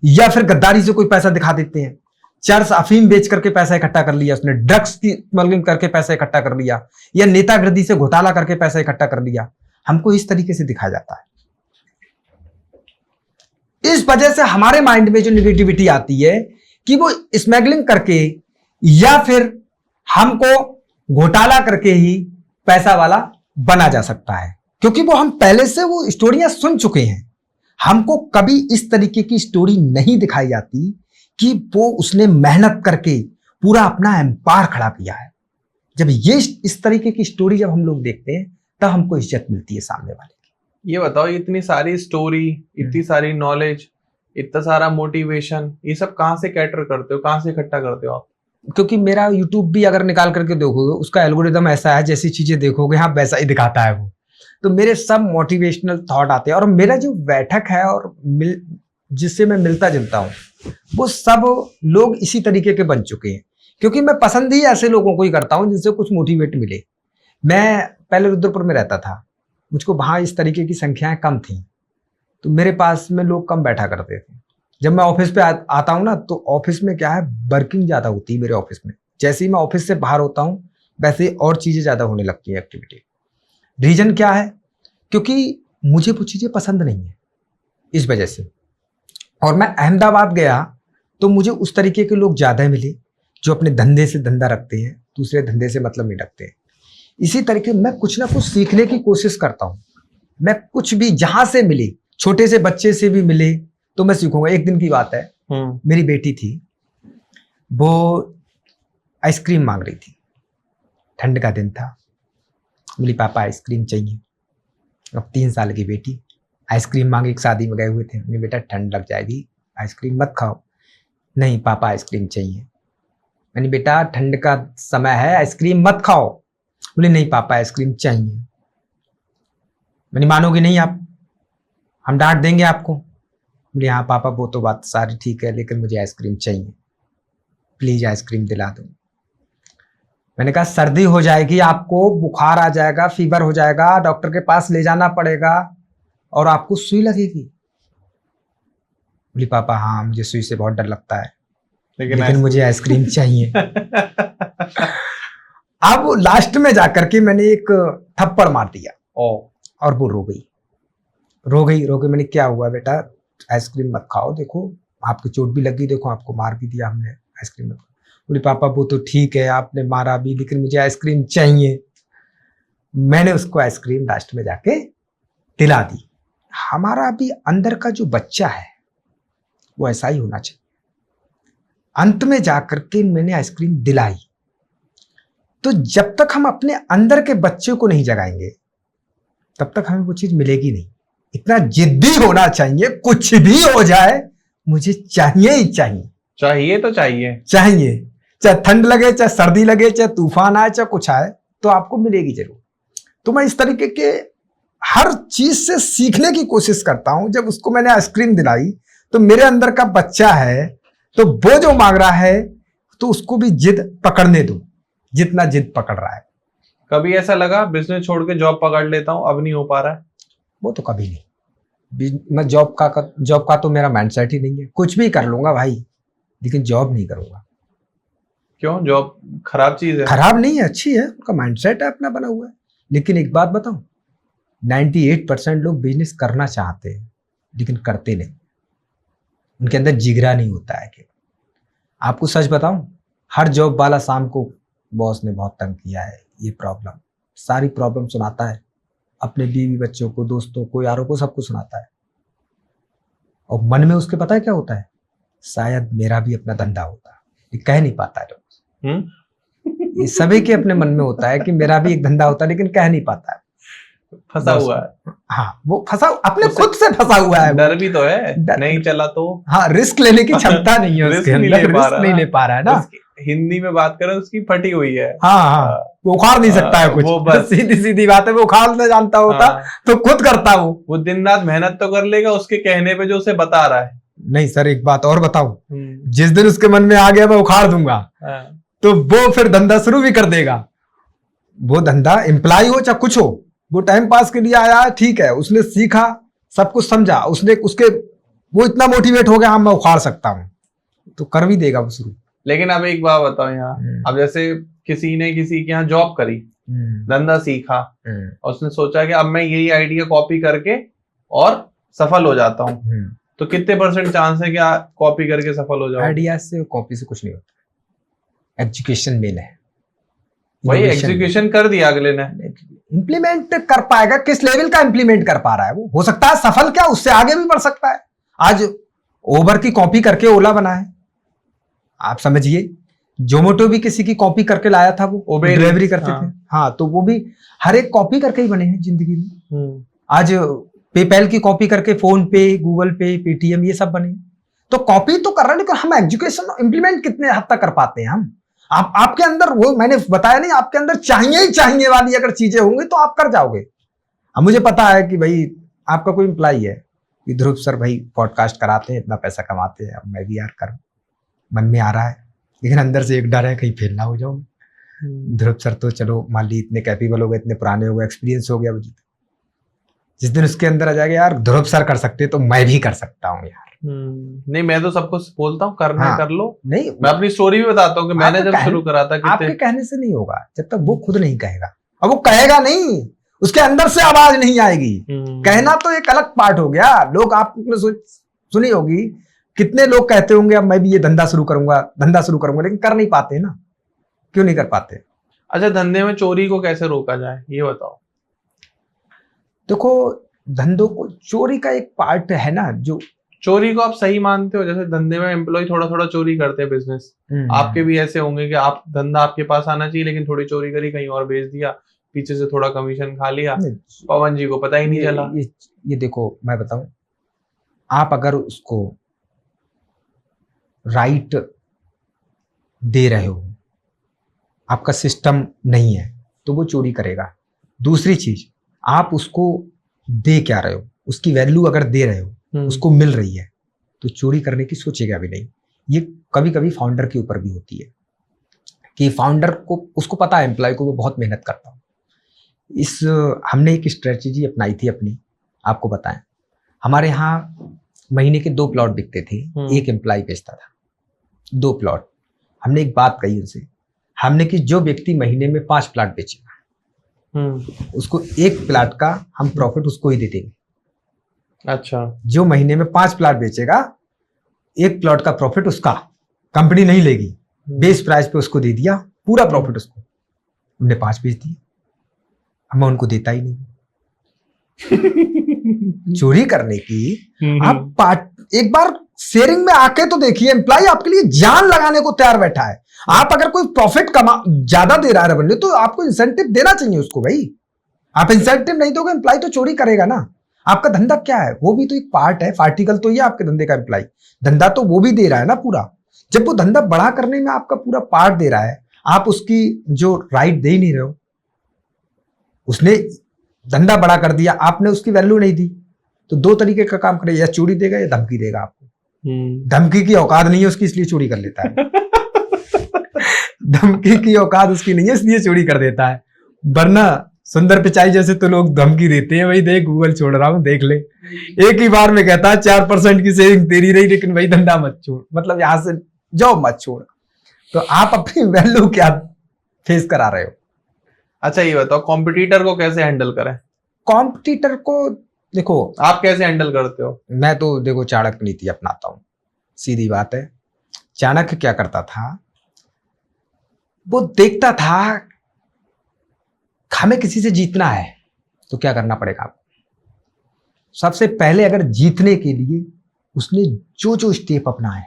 या फिर गद्दारी से कोई पैसा दिखा देते हैं, चरस अफीम बेच करके पैसा इकट्ठा कर लिया उसने, ड्रग्स की स्मगलिंग करके पैसा इकट्ठा कर लिया, या नेतागिरी से घोटाला करके पैसा इकट्ठा कर लिया। हमको इस तरीके से दिखाया जाता है। इस वजह से हमारे माइंड में जो निगेटिविटी आती है कि वो स्मगलिंग करके या फिर हमको घोटाला करके ही पैसा वाला बना जा सकता है, क्योंकि वो हम पहले से वो स्टोरियां सुन चुके हैं। हमको कभी इस तरीके की स्टोरी नहीं दिखाई जाती कि वो उसने मेहनत करके पूरा अपना एम्पायर खड़ा किया है। जब ये इस तरीके की स्टोरी जब हम लोग देखते हैं तब हमको इज्जत मिलती है सामने वाले की। ये बताओ, इतनी सारी स्टोरी, इतनी सारी नॉलेज, इतना सारा मोटिवेशन, ये सब कहाँ से कैटर करते हो, कहाँ से इकट्ठा करते हो आप? क्योंकि मेरा यूट्यूब भी अगर निकाल करके देखोगे उसका एल्गोरिदम ऐसा है, जैसी चीजें देखोगे हाँ वैसा ही दिखाता है वो। तो मेरे सब मोटिवेशनल थॉट आते हैं, और मेरा जो बैठक है और जिससे मैं मिलता जुलता हूँ वो सब लोग इसी तरीके के बन चुके हैं, क्योंकि मैं पसंद ही ऐसे लोगों को ही करता हूँ जिनसे कुछ मोटिवेट मिले। मैं पहले रुद्रपुर में रहता था, मुझको वहाँ इस तरीके की संख्याएं कम थी, तो मेरे पास में लोग कम बैठा करते थे। जब मैं ऑफिस पे आता हूँ ना, तो ऑफिस में क्या है, वर्किंग ज़्यादा होती है मेरे ऑफिस में। जैसे ही मैं ऑफिस से बाहर होता हूँ वैसे ही और चीज़ें ज़्यादा होने लगती हैं, एक्टिविटी। रीजन क्या है? क्योंकि मुझे वो चीज़ें पसंद नहीं है, इस वजह से। और मैं अहमदाबाद गया तो मुझे उस तरीके के लोग ज़्यादा मिले जो अपने धंधे से धंधा रखते हैं, दूसरे धंधे से मतलब नहीं रखते हैं। इसी तरीके मैं कुछ ना कुछ सीखने की कोशिश करता हूँ। मैं कुछ भी जहाँ से मिले, छोटे से बच्चे से भी मिले तो मैं सीखूंगा। एक दिन की बात है, मेरी बेटी थी, वो आइसक्रीम मांग रही थी, ठंड का दिन था। बोली पापा आइसक्रीम चाहिए। अब 3 साल की बेटी आइसक्रीम मांगी, एक शादी में गए हुए थे। मैंने बेटा ठंड लग जाएगी, आइसक्रीम मत खाओ। नहीं पापा आइसक्रीम चाहिए। मैंने बेटा ठंड का समय है, आइसक्रीम मत खाओ। बोले नहीं पापा आइसक्रीम चाहिए। मैंने मानोगे नहीं आप, हम डांट देंगे आपको। बोले हाँ पापा वो तो बात सारी ठीक है, लेकिन मुझे आइसक्रीम चाहिए, प्लीज आइसक्रीम दिला दो। मैंने कहा सर्दी हो जाएगी, आपको बुखार आ जाएगा, फीवर हो जाएगा, डॉक्टर के पास ले जाना पड़ेगा और आपको सुई लगेगी। बोली पापा हाँ मुझे सुई से बहुत डर लगता है, लेकिन मुझे आइसक्रीम चाहिए। अब लास्ट में जाकर के मैंने एक थप्पड़ मार दिया और वो रो गई। मैंने क्या हुआ बेटा, आइसक्रीम मत खाओ, देखो आपकी चोट भी लगी, देखो आपको मार भी दिया हमने, आइसक्रीम मत खाओ। बोली पापा वो तो ठीक है आपने मारा भी, लेकिन मुझे आइसक्रीम चाहिए। मैंने उसको आइसक्रीम लास्ट में जाके दिला दी। हमारा भी अंदर का जो बच्चा है वो ऐसा ही होना चाहिए। अंत में जाकर के मैंने आइसक्रीम दिलाई। तो जब तक हम अपने अंदर के बच्चे को नहीं जगाएंगे तब तक हमें वो चीज मिलेगी नहीं। इतना जिद्दी होना चाहिए, कुछ भी हो जाए मुझे चाहिए ही चाहिए। चाहिए तो चाहिए, चाहे ठंड लगे, चाहे सर्दी लगे, चाहे तूफान आए, चाहे कुछ आए, तो आपको मिलेगी जरूर। तो मैं इस तरीके के हर चीज से सीखने की कोशिश करता हूं। जब उसको मैंने आइसक्रीम दिलाई तो मेरे अंदर का बच्चा है, तो वो जो मांग रहा है तो उसको भी जिद पकड़ने दो, जितना जिद पकड़ रहा है। कभी ऐसा लगा बिजनेस छोड़ के जॉब पकड़ लेता हूं, अब नहीं हो पा रहा है? वो तो कभी नहीं। मैं जॉब का तो मेरा माइंडसेट ही नहीं है। कुछ भी कर लूंगा भाई, लेकिन जॉब नहीं करूंगा। क्यों? जॉब खराब चीज है? खराब नहीं है, अच्छी है, उनका माइंडसेट है, अपना बना हुआ है। लेकिन एक बात बताऊं, 98% लोग बिजनेस करना चाहते हैं लेकिन करते नहीं। उनके अंदर जिगरा नहीं होता है। कि आपको सच बताऊं, हर जॉब वाला शाम को बॉस ने बहुत तंग किया है, ये प्रॉब्लम, सारी प्रॉब्लम सुनाता है अपने बीवी बच्चों को, दोस्तों को, यारों को, सबको सुनाता है। और मन में उसके पता है क्या होता है, शायद मेरा भी अपना धंधा होता, ये कह नहीं पाता है लोग। ये सभी के अपने मन में होता है कि मेरा भी एक धंधा होता है, लेकिन कह नहीं पाता है, फंसा हुआ है। हाँ, वो फंसा, अपने खुद से फंसा हुआ है। डर भी तो है, नहीं चला तो। हाँ, रिस्क लेने की क्षमता नहीं है उसके अंदर, रिस्क नहीं ले पा रहा है ना। हिंदी में बात करें उसकी फटी हुई है। हाँ, वो उखाड़ नहीं सकता है कुछ, वो सीधी बात है। वो उखाड़ना जानता होता तो खुद करता। वो दिन रात मेहनत तो कर लेगा उसके कहने पे जो उसे बता रहा है। नहीं सर, एक बात और बताऊं, जिस दिन उसके मन में आ गया मैं उखाड़ दूंगा, तो वो फिर धंधा शुरू भी कर देगा। वो धंधा एम्प्लॉय हो चाहे कुछ हो, वो टाइम पास के लिए आया, ठीक है, उसने सीखा, सब कुछ समझा, उसने उसके वो इतना मोटिवेट हो गया, हाँ मैं उखाड़ सकता हूँ, तो कर भी देगा वो शुरू। लेकिन अब एक बात बताओ यहाँ, अब जैसे किसी ने किसी के यहाँ जॉब करी, धंधा सीखा, और उसने सोचा कि अब मैं यही आइडिया कॉपी करके और सफल हो जाता हूँ, तो कितने % चांस है कि कॉपी करके सफल हो जाओ? आइडिया से, कॉपी से कुछ नहीं होता। एजुकेशन मेन है। वही एग्जीक्यूशन कर दिया अगले ने, इंप्लीमेंट कर पाएगा, किस लेवल का इंप्लीमेंट कर पा रहा है वो, हो सकता है सफल, क्या उससे आगे भी बढ़ सकता है। आज ओबर की कॉपी करके ओला बना है, आप समझिए। जोमेटो भी किसी की कॉपी करके लाया था, वो डिलीवरी करते थे। हाँ, तो वो भी हर एक कॉपी करके ही बने हैं जिंदगी में। आज पेपैल की कॉपी करके फोन पे, गूगल पे, पेटीएम, ये सब बने। तो कॉपी तो कर रहे हैं, लेकिन हम एजुकेशन इंप्लीमेंट कितने हद तक कर पाते हैं हम। आपके अंदर, वो मैंने बताया नहीं, आपके अंदर चाहिए ही चाहिए वाली अगर चीजें होंगी तो आप कर जाओगे। अब मुझे पता है कि भाई आपका कोई एम्प्लॉय है कि ध्रुव सर भाई पॉडकास्ट कराते हैं, इतना पैसा कमाते हैं, अब मैं भी यार करूं, मन में आ रहा है, लेकिन अंदर से एक डर है कहीं फेल ना हो जाऊं। ध्रुव सर तो चलो मान ली इतने कैपेबल हो गए, इतने पुराने हो गए, एक्सपीरियंस हो गया मुझे। जिस दिन उसके अंदर आ जाएगा यार ध्रुव सर कर सकते तो मैं भी कर सकता हूँ यार। नहीं, मैं तो सबको बोलता हूँ करना है हाँ, कर लो। नहीं मैं अपनी स्टोरी भी बताता हूँ कि मैंने आपके जब शुरू करा था आपके कितने कहने से नहीं होगा जब तक वो खुद नहीं कहेगा, और वो कहेगा नहीं, उसके अंदर से आवाज नहीं आएगी। कहना तो एक अलग पार्ट हो गया। लोग आपने सुनी होगी कितने लोग कहते होंगे अब मैं भी ये धंधा शुरू करूंगा, लेकिन कर नहीं पाते ना। क्यों नहीं कर पाते? अच्छा, धंधे में चोरी को कैसे रोका जाए ये बताओ। देखो, धंधों को चोरी का एक पार्ट है ना। जो चोरी को आप सही मानते हो? जैसे धंधे में एम्प्लॉय थोड़ा थोड़ा चोरी करते हैं बिजनेस, आपके भी ऐसे होंगे कि आप धंधा आपके पास आना चाहिए लेकिन थोड़ी चोरी करी, कहीं और बेच दिया, पीछे से थोड़ा कमीशन खा लिया, पवन जी को पता ही नहीं चला। ये देखो मैं बताऊं, आप अगर उसको राइट दे रहे हो, आपका सिस्टम नहीं है तो वो चोरी करेगा। दूसरी चीज, आप उसको दे क्या रहे हो, उसकी वैल्यू अगर दे रहे हो, उसको मिल रही है, तो चोरी करने की सोचेगा भी नहीं। ये कभी कभी फाउंडर के ऊपर भी होती है कि फाउंडर को उसको पता है एम्प्लॉय को वो बहुत मेहनत करता हूँ। हमने एक स्ट्रेटजी अपनाई थी अपनी, आपको बताएं। हमारे यहाँ महीने के 2 प्लॉट बिकते थे, एक एम्प्लॉय बेचता था 2 प्लॉट। हमने एक बात कही उनसे, हमने कि जो व्यक्ति महीने में 5 प्लॉट बेचेगा उसको 1 प्लॉट का हम प्रॉफिट उसको ही दे देंगे। अच्छा, जो महीने में 5 प्लॉट बेचेगा 1 प्लॉट का प्रॉफिट उसका, कंपनी नहीं लेगी, बेस प्राइस पे उसको दे दिया पूरा प्रॉफिट उसको। उन्होंने 5 बेच दिए, अब मैं उनको देता ही नहीं। चोरी करने की आप एक बार शेयरिंग में आके तो देखिए, एम्प्लॉय आपके लिए जान लगाने को तैयार बैठा है। आप अगर कोई प्रॉफिट ज्यादा दे रहा है रेवेन्यू तो आपको इंसेंटिव देना चाहिए उसको भाई। आप इंसेंटिव नहीं दोगे एम्प्लॉय तो चोरी करेगा ना। आपका धंधा क्या है, वो भी तो एक पार्ट है, पार्टिकल तो ये आपके धंधे का एम्प्लॉय। धंधा तो वो भी दे रहा है ना पूरा। जब वो धंधा बड़ा करने में आपका पूरा पार्ट दे रहा है, आप उसकी जो राइट दे ही नहीं रहे हो। उसने धंधा बड़ा कर दिया, आपने उसकी वैल्यू नहीं दी, तो 2 तरीके का काम करे, या चोरी देगा या धमकी देगा आपको। धमकी की औकात नहीं है उसकी, इसलिए चोरी कर लेता है। धमकी की औकात उसकी नहीं है इसलिए चोरी कर देता है। वरना सुंदर पिचाई जैसे तो लोग धमकी देते हैं, भाई देख गूगल छोड़ रहा हूं देख ले, एक ही बार में कहता है 4% की सेविंग तेरी रही, लेकिन भाई धंधा मत छोड़, मतलब यहां से जॉब मत छोड़। तो आप अपनी वैल्यू क्या फेस करा रहे हो? अच्छा ये बताओ, कॉम्पिटिटर को कैसे हैंडल करें? कॉम्पिटिटर को देखो, आप कैसे हैंडल करते हो? मैं तो देखो चाणक्य नीति अपनाता हूं, सीधी बात है। चाणक्य क्या करता था, वो देखता था हमें किसी से जीतना है तो क्या करना पड़ेगा आपको। सबसे पहले अगर जीतने के लिए उसने जो जो स्टेप अपनाए,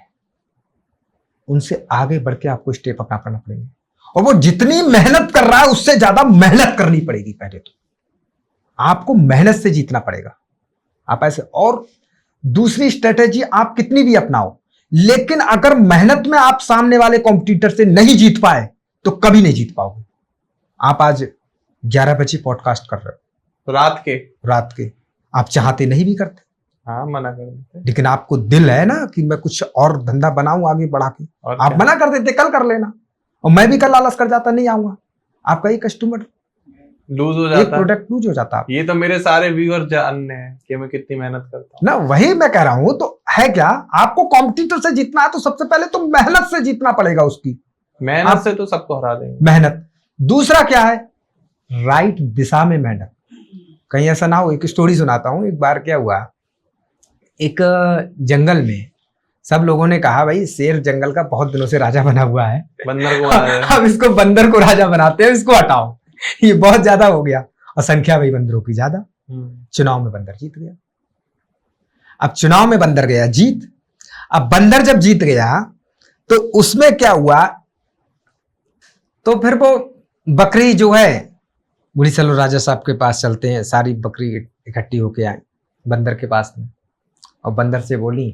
उनसे आगे बढ़ के आपको स्टेप अपनाना पड़ेंगे। और वो जितनी मेहनत कर रहा है उससे ज्यादा मेहनत करनी पड़ेगी। पहले तो आपको मेहनत से जीतना पड़ेगा। आप ऐसे, और दूसरी स्ट्रेटेजी आप कितनी भी अपनाओ, लेकिन अगर मेहनत में आप सामने वाले कॉम्पिटिटर से नहीं जीत पाए तो कभी नहीं जीत पाओगे। आप आज 11 बजे पॉडकास्ट कर रहे हो, रात के आप चाहते नहीं भी करते, हाँ मना कर देते, लेकिन आपको दिल है ना कि मैं कुछ और धंधा बनाऊं आगे बढ़ा के, आप मना कर देते कल कर लेना, और मैं भी कल आलस कर जाता नहीं आऊंगा, आपका एक कस्टमर लूज हो जाता, एक प्रोडक्ट लूज हो जाता। ये तो मेरे सारे व्यूअर जानने हैं कि मैं कितनी मेहनत करता हूं ना, वही मैं कह रहा हूं। तो है क्या, आपको कॉम्पिटिटर से जीतना है तो सबसे पहले तो मेहनत से जीतना पड़ेगा उसकी। मेहनत से तो सबको हरा देंगे। मेहनत। दूसरा क्या है, राइट दिशा में मेहनत। कहीं ऐसा ना हो, एक स्टोरी सुनाता हूं। एक बार क्या हुआ, एक जंगल में सब लोगों ने कहा भाई शेर जंगल का बहुत दिनों से राजा बना हुआ है, बंदर को अब इसको बंदर को राजा बनाते हैं, इसको हटाओ, ये बहुत ज्यादा हो गया। और संख्या भाई बंदरों की ज्यादा। चुनाव में बंदर जीत गया। अब चुनाव में बंदर गया जीत। अब बंदर जब जीत गया तो उसमें क्या हुआ, तो फिर वो बकरी जो है बोली चलो राजा साहब के पास चलते हैं। सारी बकरी इकट्ठी होके आई बंदर के पास में, और बंदर से बोली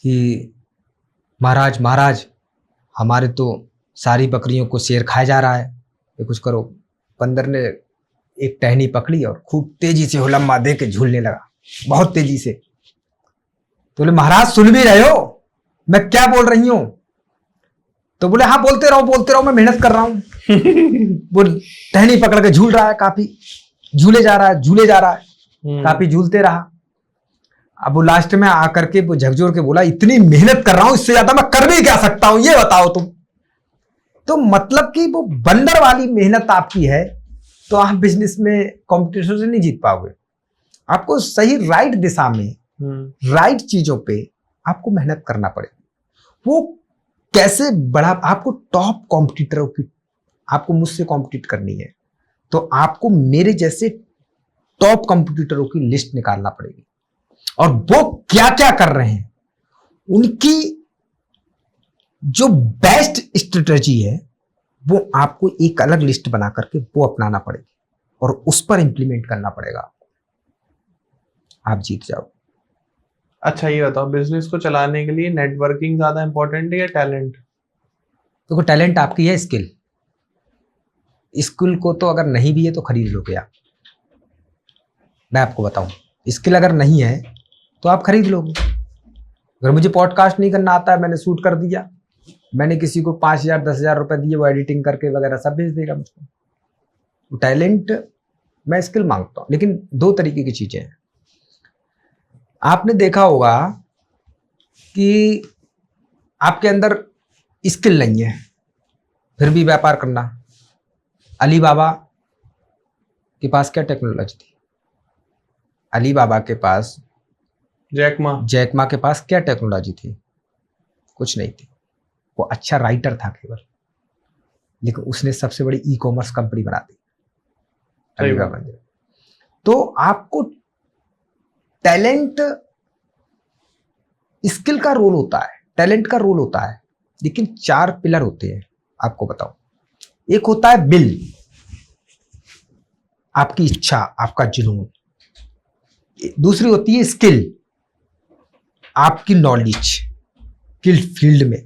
कि महाराज महाराज, हमारे तो सारी बकरियों को शेर खाया जा रहा है, ये कुछ करो। बंदर ने एक टहनी पकड़ी और खूब तेजी से हुलम्मा दे के झूलने लगा, बहुत तेजी से। तो बोले महाराज सुन भी रहे हो मैं क्या बोल रही हूं? तो बोले हाँ बोलते रहो, मैं मेहनत कर रहा हूँ। वो टहनी पकड़ के झूल रहा है, काफी झूले जा रहा है, काफी झूलते रहा। अब वो लास्ट में आकर के वो झकझोर के बोला, इतनी मेहनत कर रहा हूं, इससे ज्यादा मैं कर भी क्या सकता हूं, ये बताओ तुम। तो मतलब कि वो बंदर वाली मेहनत आपकी है, तो आप बिजनेस में कंपटीशन से नहीं जीत पाओगे। आपको सही राइट दिशा में राइट चीजों पे आपको मेहनत करना पड़ेगा। वो कैसे बड़ा, आपको टॉप कॉम्पिटिटरों की, आपको मुझसे कॉम्पिटिट करनी है, तो आपको मेरे जैसे टॉप कॉम्पिटिटरों की लिस्ट निकालना पड़ेगी, और वो क्या क्या कर रहे हैं, उनकी जो बेस्ट स्ट्रेटजी है वो आपको एक अलग लिस्ट बना करके वो अपनाना पड़ेगी, और उस पर इंप्लीमेंट करना पड़ेगा आपको। आप जीत जाओ। अच्छा ये बताओ, बिजनेस को चलाने के लिए नेटवर्किंग ज्यादा इंपॉर्टेंट है या टैलेंट? देखो, टैलेंट आपकी है, स्किल को तो अगर नहीं भी है तो खरीद लोगे आप। मैं आपको बताऊं, स्किल अगर नहीं है तो आप खरीद लोगे। अगर मुझे पॉडकास्ट नहीं करना आता है, मैंने शूट कर दिया, मैंने किसी को 5,000 10,000 रुपए दिए, वो एडिटिंग करके वगैरह सब भेज देगा मुझको। टैलेंट मैं स्किल मांगता हूं, लेकिन दो तरीके की चीजें हैं। आपने देखा होगा कि आपके अंदर स्किल नहीं है, फिर भी व्यापार करना। अली बाबा के पास क्या टेक्नोलॉजी थी? अली बाबा के पास, जैक मा के पास क्या टेक्नोलॉजी थी? कुछ नहीं थी। वो अच्छा राइटर था केवल, लेकिन उसने सबसे बड़ी ई कॉमर्स कंपनी बना दी, अली बाबा ने। तो आपको टैलेंट, स्किल का रोल होता है, टैलेंट का रोल होता है, लेकिन 4 पिलर होते हैं, आपको बताओ। एक होता है बिल, आपकी इच्छा, आपका जुनून। दूसरी होती है स्किल, आपकी नॉलेज किस फील्ड में।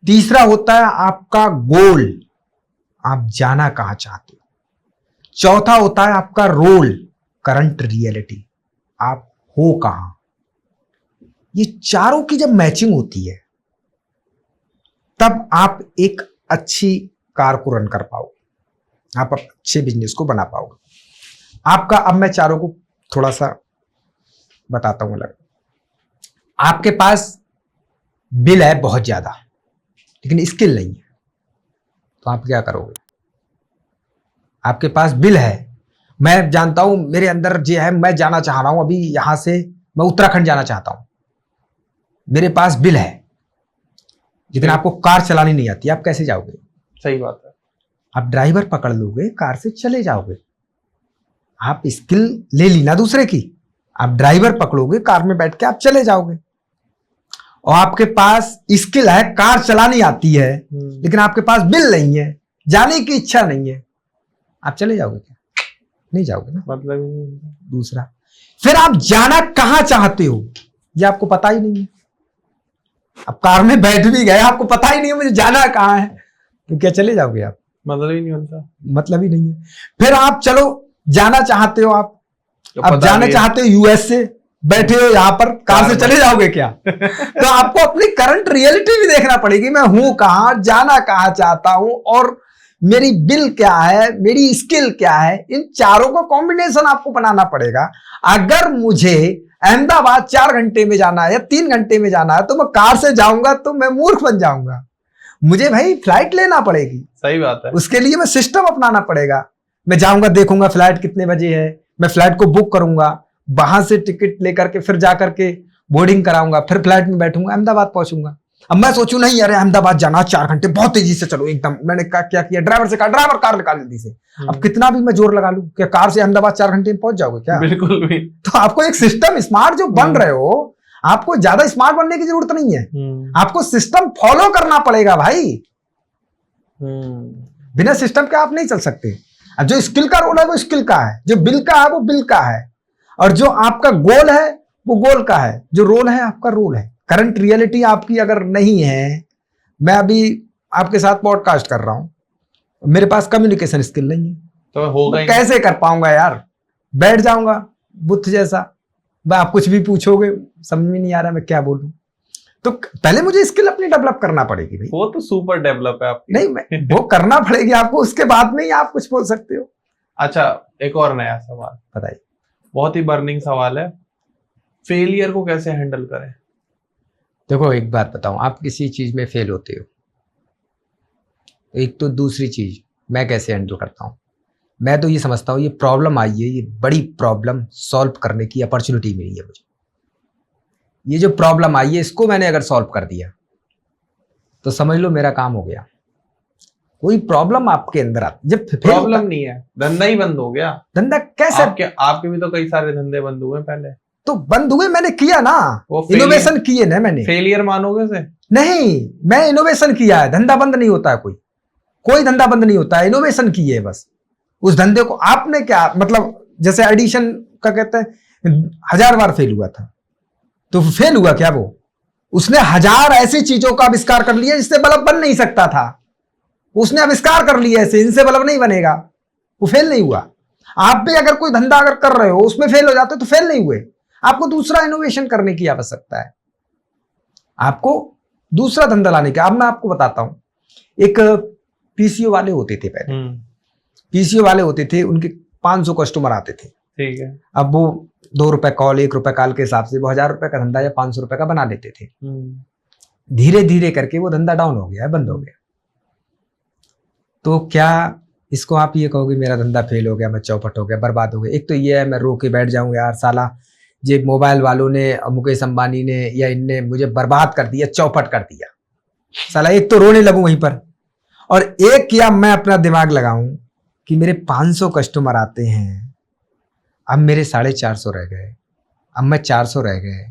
तीसरा होता है आपका गोल, आप जाना कहां चाहते हो। चौथा होता है आपका रोल, करंट रियलिटी, आप हो कहां। ये चारों की जब मैचिंग होती है, तब आप एक अच्छी कार को रन कर पाओगे, आप अच्छे बिजनेस को बना पाओगे। आपका, अब मैं चारों को थोड़ा सा बताता हूं अलग। आपके पास बिल है बहुत ज्यादा, लेकिन स्किल नहीं है, तो आप क्या करोगे? आपके पास बिल है, मैं जानता हूं मेरे अंदर जो है, मैं जाना चाह रहा हूं अभी यहां से, मैं उत्तराखंड जाना चाहता हूं, मेरे पास बिल है, लेकिन आपको कार चलानी नहीं आती, आप कैसे जाओगे? सही बात है। आप ड्राइवर पकड़ लोगे, कार से चले जाओगे। आप स्किल ले ली ना दूसरे की, आप ड्राइवर पकड़ोगे, कार में बैठ के आप चले जाओगे। और आपके पास स्किल है, कार चलानी आती है, लेकिन आपके पास बिल नहीं है, जाने की इच्छा नहीं है, आप चले जाओगे क्या? नहीं जाओगे ना। मतलब दूसरा, फिर आप जाना कहां चाहते हो ये आपको पता ही नहीं है। आप कार में बैठ भी गए, आपको पता ही नहीं है मुझे जाना कहां है, तो क्या चले जाओगे आप? मतलब ही नहीं बनता, मतलब ही नहीं है। फिर आप चलो, जाना चाहते हो, आप जाना चाहते हो यूएस से, बैठे हो यहां पर, कार से चले जाओगे क्या? तो आपको अपनी करंट रियलिटी भी देखना पड़ेगी, मैं हूं कहां, जाना कहां चाहता हूं, और मेरी बिल क्या है, मेरी स्किल क्या है। इन चारों का कॉम्बिनेशन आपको बनाना पड़ेगा। अगर मुझे अहमदाबाद 4 घंटे में जाना है या 3 घंटे में जाना है, तो मैं कार से जाऊंगा तो मैं मूर्ख बन जाऊंगा। मुझे भाई फ्लाइट लेना पड़ेगी। सही बात है। उसके लिए मैं सिस्टम अपनाना पड़ेगा। मैं जाऊंगा, देखूंगा फ्लाइट कितने बजे है, मैं फ्लाइट को बुक करूंगा, वहां से टिकट लेकर के फिर जाकर के बोर्डिंग कराऊंगा, फिर फ्लाइट में बैठूंगा, अहमदाबाद पहुंचूंगा। अब मैं सोचूं नहीं अरे अहमदाबाद जाना 4 घंटे, बहुत तेजी से चलो एकदम, मैंने क्या किया, ड्राइवर से कहा ड्राइवर कार निकाल जल्दी से। अब कितना भी मैं जोर लगा लूं, क्या कार से अहमदाबाद 4 घंटे में पहुंच जाओगे क्या? बिल्कुल भी। तो आपको एक सिस्टम स्मार्ट जो बन रहे हो, आपको ज्यादा स्मार्ट बनने की जरूरत नहीं है, आपको सिस्टम फॉलो करना पड़ेगा भाई। बिना सिस्टम के आप नहीं चल सकते। अब जो स्किल का रोल है वो स्किल का है, जो बिल का है वो बिल का है, और जो आपका गोल है वो गोल का है, जो रोल है आपका रोल है। करंट रियलिटी आपकी अगर नहीं है, मैं अभी आपके साथ पॉडकास्ट कर रहा हूं, मेरे पास कम्युनिकेशन स्किल नहीं है, तो होगा कैसे कर पाऊंगा यार? बैठ जाऊंगा बुद्ध जैसा, आप कुछ भी पूछोगे समझ में नहीं आ रहा मैं क्या बोलूं। तो पहले मुझे स्किल अपनी डेवलप करना पड़ेगी भाई। वो तो सुपर डेवलप है आपकी। नहीं, वो करना पड़ेगी आपको, उसके बाद में ही आप कुछ बोल सकते हो। अच्छा, एक और नया सवाल बताइए। बहुत ही बर्निंग सवाल है, फेलियर को कैसे हैंडल करें? देखो एक बात बताऊं, आप किसी चीज में फेल होते हो, एक तो दूसरी चीज मैं कैसे हैंडल करता हूं, मैं तो ये समझता हूं ये प्रॉब्लम आई है, ये बड़ी प्रॉब्लम सॉल्व करने की अपॉर्चुनिटी मिली है मुझे। ये जो प्रॉब्लम आई है इसको मैंने अगर सॉल्व कर दिया तो समझ लो मेरा काम हो गया। कोई प्रॉब्लम आपके अंदर आती, जब प्रॉब्लम नहीं है, धंधा ही बंद हो गया। धंधा कैसे? आपके भी तो कई सारे धंधे बंद हुए पहले। तो बंद हुए, मैंने किया ना, इनोवेशन किए ना मैंने। फेलियर मानोगे से? नहीं, मैं इनोवेशन किया है, धंधा बंद नहीं होता है, कोई धंधा बंद नहीं होता है, इनोवेशन किए है बस। उस धंधे को आपने क्या मतलब, जैसे एडिशन का कहते हैं 1000 बार फेल हुआ था, तो फेल हुआ क्या वो? उसने 1000 ऐसी चीजों का आविष्कार कर लिया जिससे बल्ब बन नहीं सकता था, उसने आविष्कार कर लिया ऐसे, इनसे बल्ब नहीं बनेगा, वो फेल नहीं हुआ। आप भी अगर कोई धंधा अगर कर रहे हो उसमें फेल हो जाते हो तो फेल नहीं हुए, आपको दूसरा इनोवेशन करने की आवश्यकता है, आपको दूसरा धंधा लाने का। अब मैं आपको बताता हूं, एक पीसीओ वाले होते थे पहले, पीसीओ वाले होते थे, उनके 500 कस्टमर आते थे, ठीक है। अब वो 2 रुपए कॉल, 1 रुपए कॉल के हिसाब से वो 1000 रुपए का धंधा या 500 रुपए का बना लेते थे। धीरे धीरे करके वो धंधा डाउन हो गया है, बंद हो गया। तो क्या इसको आप ये कहोगे मेरा धंधा फेल हो गया, मैं चौपट हो गया, बर्बाद हो गया? एक तो ये है, मैं रो के बैठ जाऊं यार साला ये मोबाइल वालों ने, मुकेश अंबानी ने या इनने मुझे बर्बाद कर दिया, चौपट कर दिया साला, एक तो रोने लगूं वहीं पर। और एक क्या मैं अपना दिमाग लगाऊं कि मेरे 500 कस्टमर आते हैं, अब मेरे 450 रह गए, अब मैं 400 रह गए,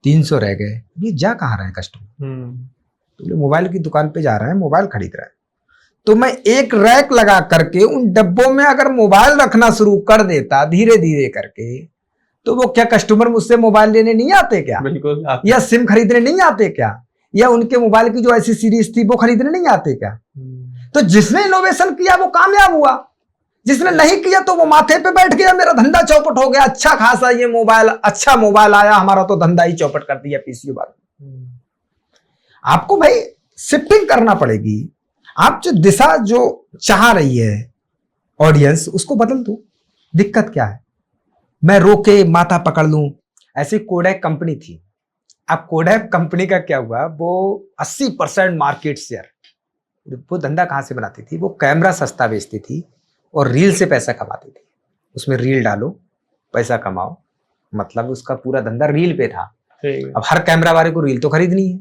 300 रह गए, ये जा कहाँ रहे कस्टमर? तो मोबाइल की दुकान पे जा रहे हैं, मोबाइल खरीद रहे हैं, तो मैं एक रैक लगा करके उन डब्बों में अगर मोबाइल रखना शुरू कर देता धीरे धीरे करके, तो वो क्या कस्टमर मुझसे मोबाइल लेने नहीं आते क्या? बिल्कुल। या सिम खरीदने नहीं आते क्या? या उनके मोबाइल की जो ऐसी सीरीज थी वो खरीदने नहीं आते क्या? तो जिसने इनोवेशन किया वो कामयाब हुआ, जिसने नहीं किया तो वो माथे पे बैठ गया, मेरा धंधा चौपट हो गया, अच्छा खासा ये मोबाइल, अच्छा मोबाइल आया, हमारा तो धंधा ही चौपट कर दिया पीसीओ वाले। आपको भाई शिफ्टिंग करना पड़ेगी, आप जो दिशा जो चाह रही है ऑडियंस उसको बदल दो। दिक्कत क्या है? मैं रोके माथा पकड़ लूं। ऐसी कोडैक कंपनी थी, अब कोडैक कंपनी का क्या हुआ, वो 80% मार्केट शेयर, वो धंधा कहां से बनाती थी? वो कैमरा सस्ता बेचती थी और रील से पैसा कमाती थी। उसमें रील डालो पैसा कमाओ, मतलब उसका पूरा धंधा रील पे था। अब हर कैमरा वाले को रील तो खरीदनी है।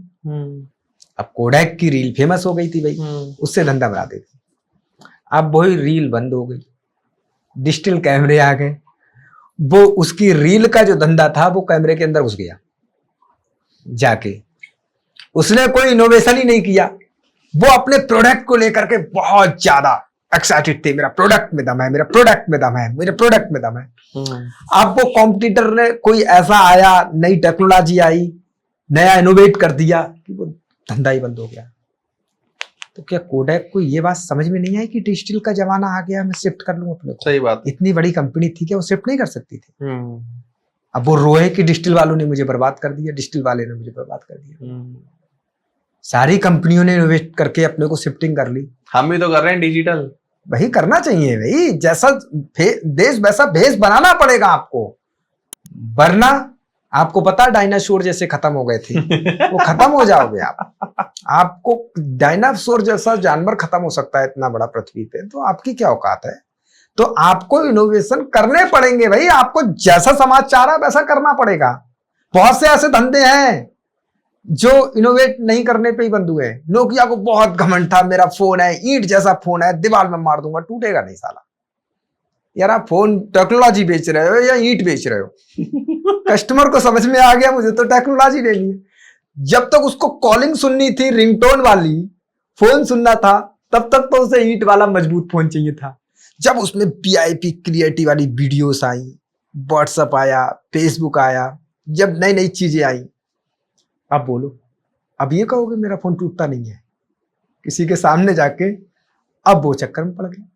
अब कोडैक की रील फेमस हो गई थी भाई, उससे धंधा बनाते थे। अब वही रील बंद हो गई, डिजिटल कैमरे आ गए, वो उसकी रील का जो धंधा था वो कैमरे के अंदर घुस गया जाके। उसने कोई इनोवेशन ही नहीं किया, वो अपने प्रोडक्ट को लेकर के बहुत ज्यादा एक्साइटेड थे, मेरा प्रोडक्ट में दम है, मेरा प्रोडक्ट में दम है, मेरे प्रोडक्ट में दम है। अब वो कॉम्पिटिटर ने कोई ऐसा आया, नई टेक्नोलॉजी आई, नया इनोवेट कर दिया कि वो धंधा ही बंद हो गया। तो क्या कोडैक को ये बात समझ में नहीं आई कि डिजिटल का जमाना आ गया, मैं शिफ्ट कर लूं अपने को? सही बात। इतनी बड़ी कंपनी थी क्या वो शिफ्ट नहीं कर सकती थी? अब वो रोए कि डिजिटल वालों ने मुझे बर्बाद कर दिया, डिजिटल वाले ने मुझे बर्बाद कर दिया। सारी कंपनियों ने इनोवेट करके अपने को शिफ्टिंग कर ली, हम भी तो कर रहे हैं डिजिटल। वही करना चाहिए भाई, जैसा देश वैसा भेष बनाना पड़ेगा आपको, वरना आपको पता डायनासोर जैसे खत्म हो गए थे, वो खत्म हो जाओगे आप। आपको डायनासोर जैसा जानवर खत्म हो सकता है इतना बड़ा पृथ्वी पे, तो आपकी क्या औकात है? तो आपको इनोवेशन करने पड़ेंगे भाई, आपको जैसा समाज चाह रहा है वैसा करना पड़ेगा। बहुत से ऐसे धंधे हैं जो इनोवेट नहीं करने पे ही बंद हुए। नोकिया को बहुत घमंड था, मेरा फोन है ईंट जैसा फोन है, दीवार में मार दूंगा टूटेगा नहीं साला। यार आप फोन टेक्नोलॉजी बेच रहे हो या ईंट बेच रहे हो? कस्टमर को समझ में आ गया मुझे तो टेक्नोलॉजी लेनी है। जब तक उसको कॉलिंग सुननी थी, रिंगटोन वाली फोन सुनना था, तब तक तो उसे ईंट वाला मजबूत फोन चाहिए था। जब उसमें वीआईपी क्रिएटिव वाली वीडियोस आई, व्हाट्सएप आया, फेसबुक आया, जब नई नई चीजें आई, अब बोलो, अब ये कहोगे मेरा फोन टूटता नहीं है किसी के सामने जाके? अब वो चक्कर में पड़ गया।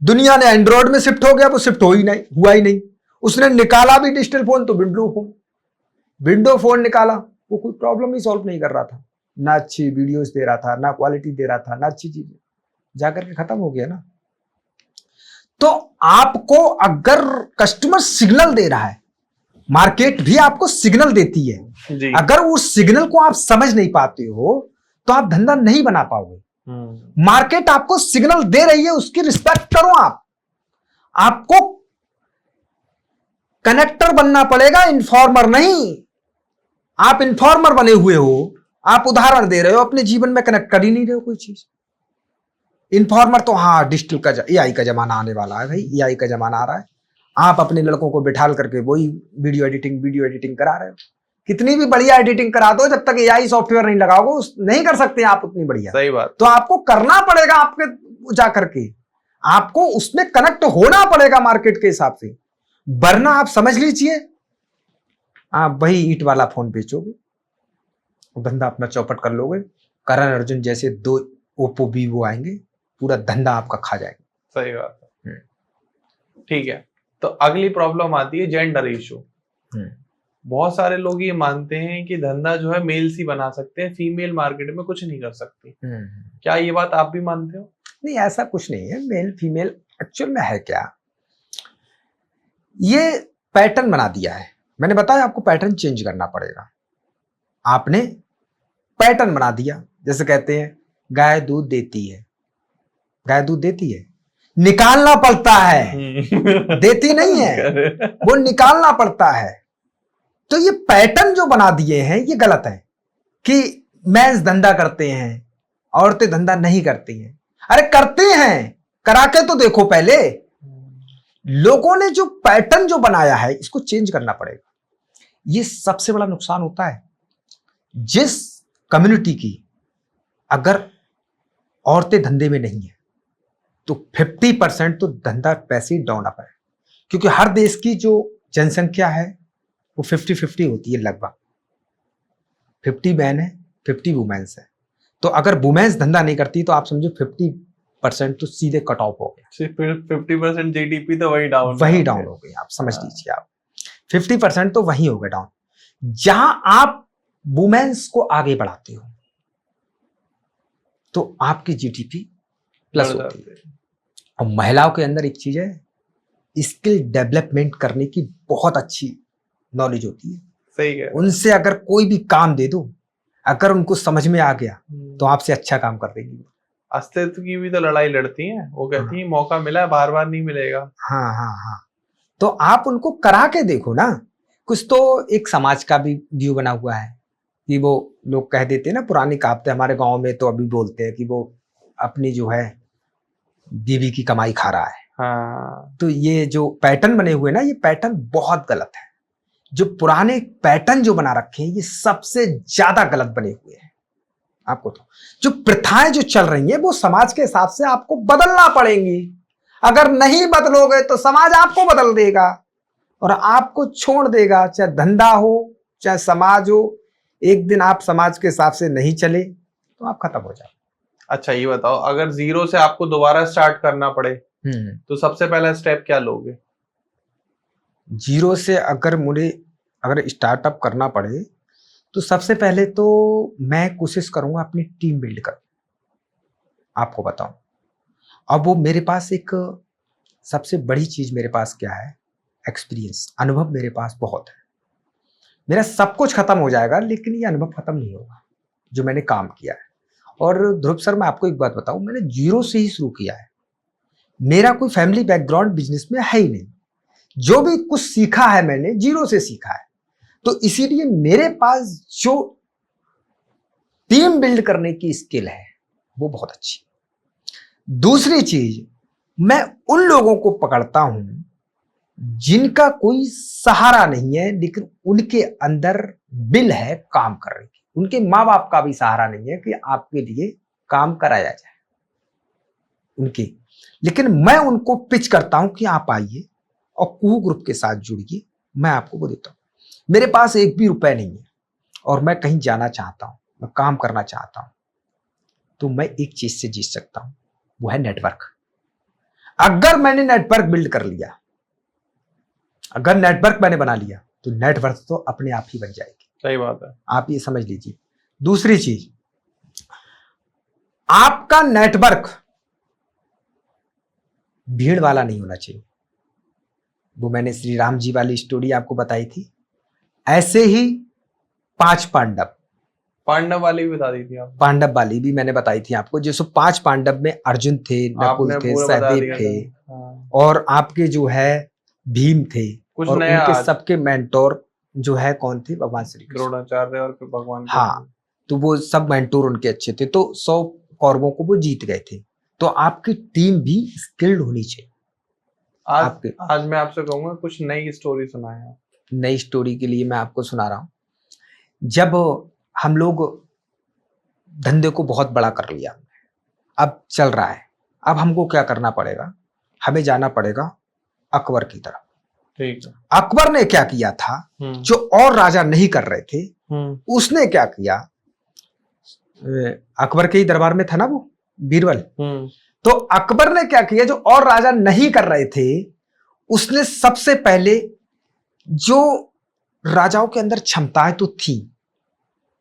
दुनिया ने एंड्रॉइड में शिफ्ट हो गया, वो शिफ्ट हुआ ही नहीं। उसने निकाला भी डिजिटल फोन तो विंडो फोन निकाला, वो कोई प्रॉब्लम ही सॉल्व नहीं कर रहा था, ना अच्छी वीडियोस दे रहा था, ना क्वालिटी दे रहा था, ना अच्छी चीजें, जाकर के खत्म हो गया ना। तो आपको अगर कस्टमर सिग्नल दे रहा है, मार्केट भी आपको सिग्नल देती है, जी। अगर उस सिग्नल को आप समझ नहीं पाते हो तो आप धंधा नहीं बना पाओगे। मार्केट आपको सिग्नल दे रही है, उसकी रिस्पेक्ट करो। आपको कनेक्टर बनना पड़ेगा, इन्फॉर्मर नहीं। आप इन्फॉर्मर बने हुए हो, आप उदाहरण दे रहे हो, अपने जीवन में कनेक्ट कर ही नहीं रहे हो कोई चीज। इन्फॉर्मर तो हाँ, डिजिटल का एआई का जमाना आने वाला है भाई, एआई का जमाना आ रहा है। आप अपने लड़कों को बिठाल करके वही वीडियो एडिटिंग करा रहे हो। कितनी भी बढ़िया एडिटिंग करा दो, जब तक एआई सॉफ्टवेयर नहीं लगाओगे नहीं कर सकते आप उतनी बढ़िया। सही बात। तो आपको करना पड़ेगा, आपके जाकर के आपको उसमें कनेक्ट होना पड़ेगा मार्केट के हिसाब से, वरना आप समझ लीजिए आप वही ईंट वाला फोन बेचोगे, धंधा अपना चौपट कर लोगे। करण अर्जुन जैसे 2 ओप्पो वीवो आएंगे, पूरा धंधा आपका खा जाएंगे। सही बात है। ठीक है, तो अगली प्रॉब्लम आती है जेंडर इशू। बहुत सारे लोग ये मानते हैं कि धंधा जो है मेल्स ही बना सकते हैं, फीमेल मार्केट में कुछ नहीं कर सकती। क्या ये बात आप भी मानते हो? नहीं, ऐसा कुछ नहीं है। मेल फीमेल एक्चुअल में है क्या, ये पैटर्न बना दिया है। मैंने बताया आपको पैटर्न चेंज करना पड़ेगा। आपने पैटर्न बना दिया, जैसे कहते हैं गाय दूध देती है, गाय दूध देती है, निकालना पड़ता है, देती नहीं है, वो निकालना पड़ता है। तो ये पैटर्न जो बना दिए हैं ये गलत है कि मेंस धंधा करते हैं, औरतें धंधा नहीं करती हैं। अरे करते हैं, करा के तो देखो पहले। लोगों ने जो पैटर्न जो बनाया है इसको चेंज करना पड़ेगा। ये सबसे बड़ा नुकसान होता है जिस कम्युनिटी की अगर औरतें धंधे में नहीं है तो 50% तो धंधा पैसे ही डाउन अप है, क्योंकि हर देश की जो जनसंख्या है वो 50-50 होती है, लगभग 50 मैन है 50 वुमेन्स है। तो अगर वुमेन्स धंधा नहीं करती तो आप समझो 50% तो सीधे कट ऑफ हो गया। 50% जीडीपी तो वही डाउन हो गई, आप समझ लीजिए। आप 50% तो वही हो गए डाउन। जहां आप वुमेन्स को आगे बढ़ाते हो तो आपकी जीडीपी प्लस होती है। और महिलाओं के अंदर एक चीज है, स्किल डेवलपमेंट करने की बहुत अच्छी नॉलेज होती है। सही है। उनसे अगर कोई भी काम दे दो, अगर उनको समझ में आ गया तो आपसे अच्छा काम कर देंगी। अस्तित्व की भी तो लड़ाई लड़ती हैं, वो कहती हैं मौका मिला है, बार बार नहीं मिलेगा। हाँ। तो आप उनको करा के देखो ना। कुछ तो एक समाज का भी व्यू बना हुआ है कि वो लोग कह देते हैं ना, पुरानी कहावतें हमारे गांव में तो अभी बोलते हैं कि वो अपनी जो है बीवी की कमाई खा रहा है। हाँ। तो ये जो पैटर्न बने हुए ना, ये पैटर्न बहुत गलत है। जो पुराने पैटर्न जो बना रखे हैं ये सबसे ज्यादा गलत बने हुए हैं। आपको तो जो प्रथाएं जो चल रही हैं वो समाज के हिसाब से आपको बदलना पड़ेंगी। अगर नहीं बदलोगे तो समाज आपको बदल देगा और आपको छोड़ देगा। चाहे धंधा हो चाहे समाज हो, एक दिन आप समाज के हिसाब से नहीं चले तो आप खत्म हो जाओ। अच्छा ये बताओ, अगर जीरो से आपको दोबारा स्टार्ट करना पड़े तो सबसे पहला स्टेप क्या लोगे? जीरो से अगर स्टार्टअप करना पड़े तो सबसे पहले तो मैं कोशिश करूंगा अपनी टीम बिल्ड कर। आपको बताऊं, अब वो मेरे पास एक सबसे बड़ी चीज मेरे पास क्या है, एक्सपीरियंस, अनुभव मेरे पास बहुत है। मेरा सब कुछ खत्म हो जाएगा लेकिन ये अनुभव खत्म नहीं होगा जो मैंने काम किया है। और ध्रुव सर, मैं आपको एक बात बताऊं, मैंने जीरो से ही शुरू किया है। मेरा कोई फैमिली बैकग्राउंड बिजनेस में है ही नहीं। जो भी कुछ सीखा है मैंने जीरो से सीखा है। तो इसीलिए मेरे पास जो टीम बिल्ड करने की स्किल है वो बहुत अच्छी। दूसरी चीज, मैं उन लोगों को पकड़ता हूं जिनका कोई सहारा नहीं है लेकिन उनके अंदर बिल है काम करने की। उनके माँ बाप का भी सहारा नहीं है कि आपके लिए काम कराया जाए उनके, लेकिन मैं उनको पिच करता हूं कि आप आइए और कुहू ग्रुप के साथ जुड़िए, मैं आपको वो देता हूं। मेरे पास एक भी रुपए नहीं है और मैं कहीं जाना चाहता हूं, मैं काम करना चाहता हूं, तो मैं एक चीज से जीत सकता हूं, वो है नेटवर्क। अगर मैंने नेटवर्क बिल्ड कर लिया, अगर नेटवर्क मैंने बना लिया तो नेटवर्क तो अपने आप ही बन जाएगी। सही बात है। आप ये समझ लीजिए। दूसरी चीज, आपका नेटवर्क भीड़ वाला नहीं होना चाहिए। वो मैंने श्री राम जी वाली स्टोरी आपको बताई थी। ऐसे ही 5 पांडव, पांडव वाली भी बता दी थी आप। पांडव वाली भी मैंने बताई थी आपको। जैसे 5 पांडव में अर्जुन थे, नकुल आपने थे, पूरा बता सहदेव दिया थे, था। हाँ। और आपके जो है भीम थे, कुछ और नया उनके आज। सबके मेंटोर जो है कौन थे? भगवान श्री कृष्ण। द्रोणाचार्य और फिर भगवान कृष्ण। हाँ, तो वो सब मेंटोर उनके अच्छे थे, तो 100 कौरवों को वो जीत गए थे। तो आपकी टीम भी स्किल्ड होनी चाहिए। आज आपके आज मैं आपसे कहूंगा कुछ नई स्टोरी सुनाए आप। नई स्टोरी के लिए मैं आपको सुना रहा हूँ। जब हम लोग धंधे को बहुत बड़ा कर लिया, अब चल रहा है, अब हमको क्या करना पड़ेगा? हमें जाना पड़ेगा अकबर की तरफ। ठीक है। अकबर ने क्या किया था जो और राजा नहीं कर रहे थे? उसने क्या किया? अकबर के ही दरबार में था ना वो बीरबल। तो अकबर ने क्या किया जो और राजा नहीं कर रहे थे? उसने सबसे पहले, जो राजाओं के अंदर क्षमताएं तो थी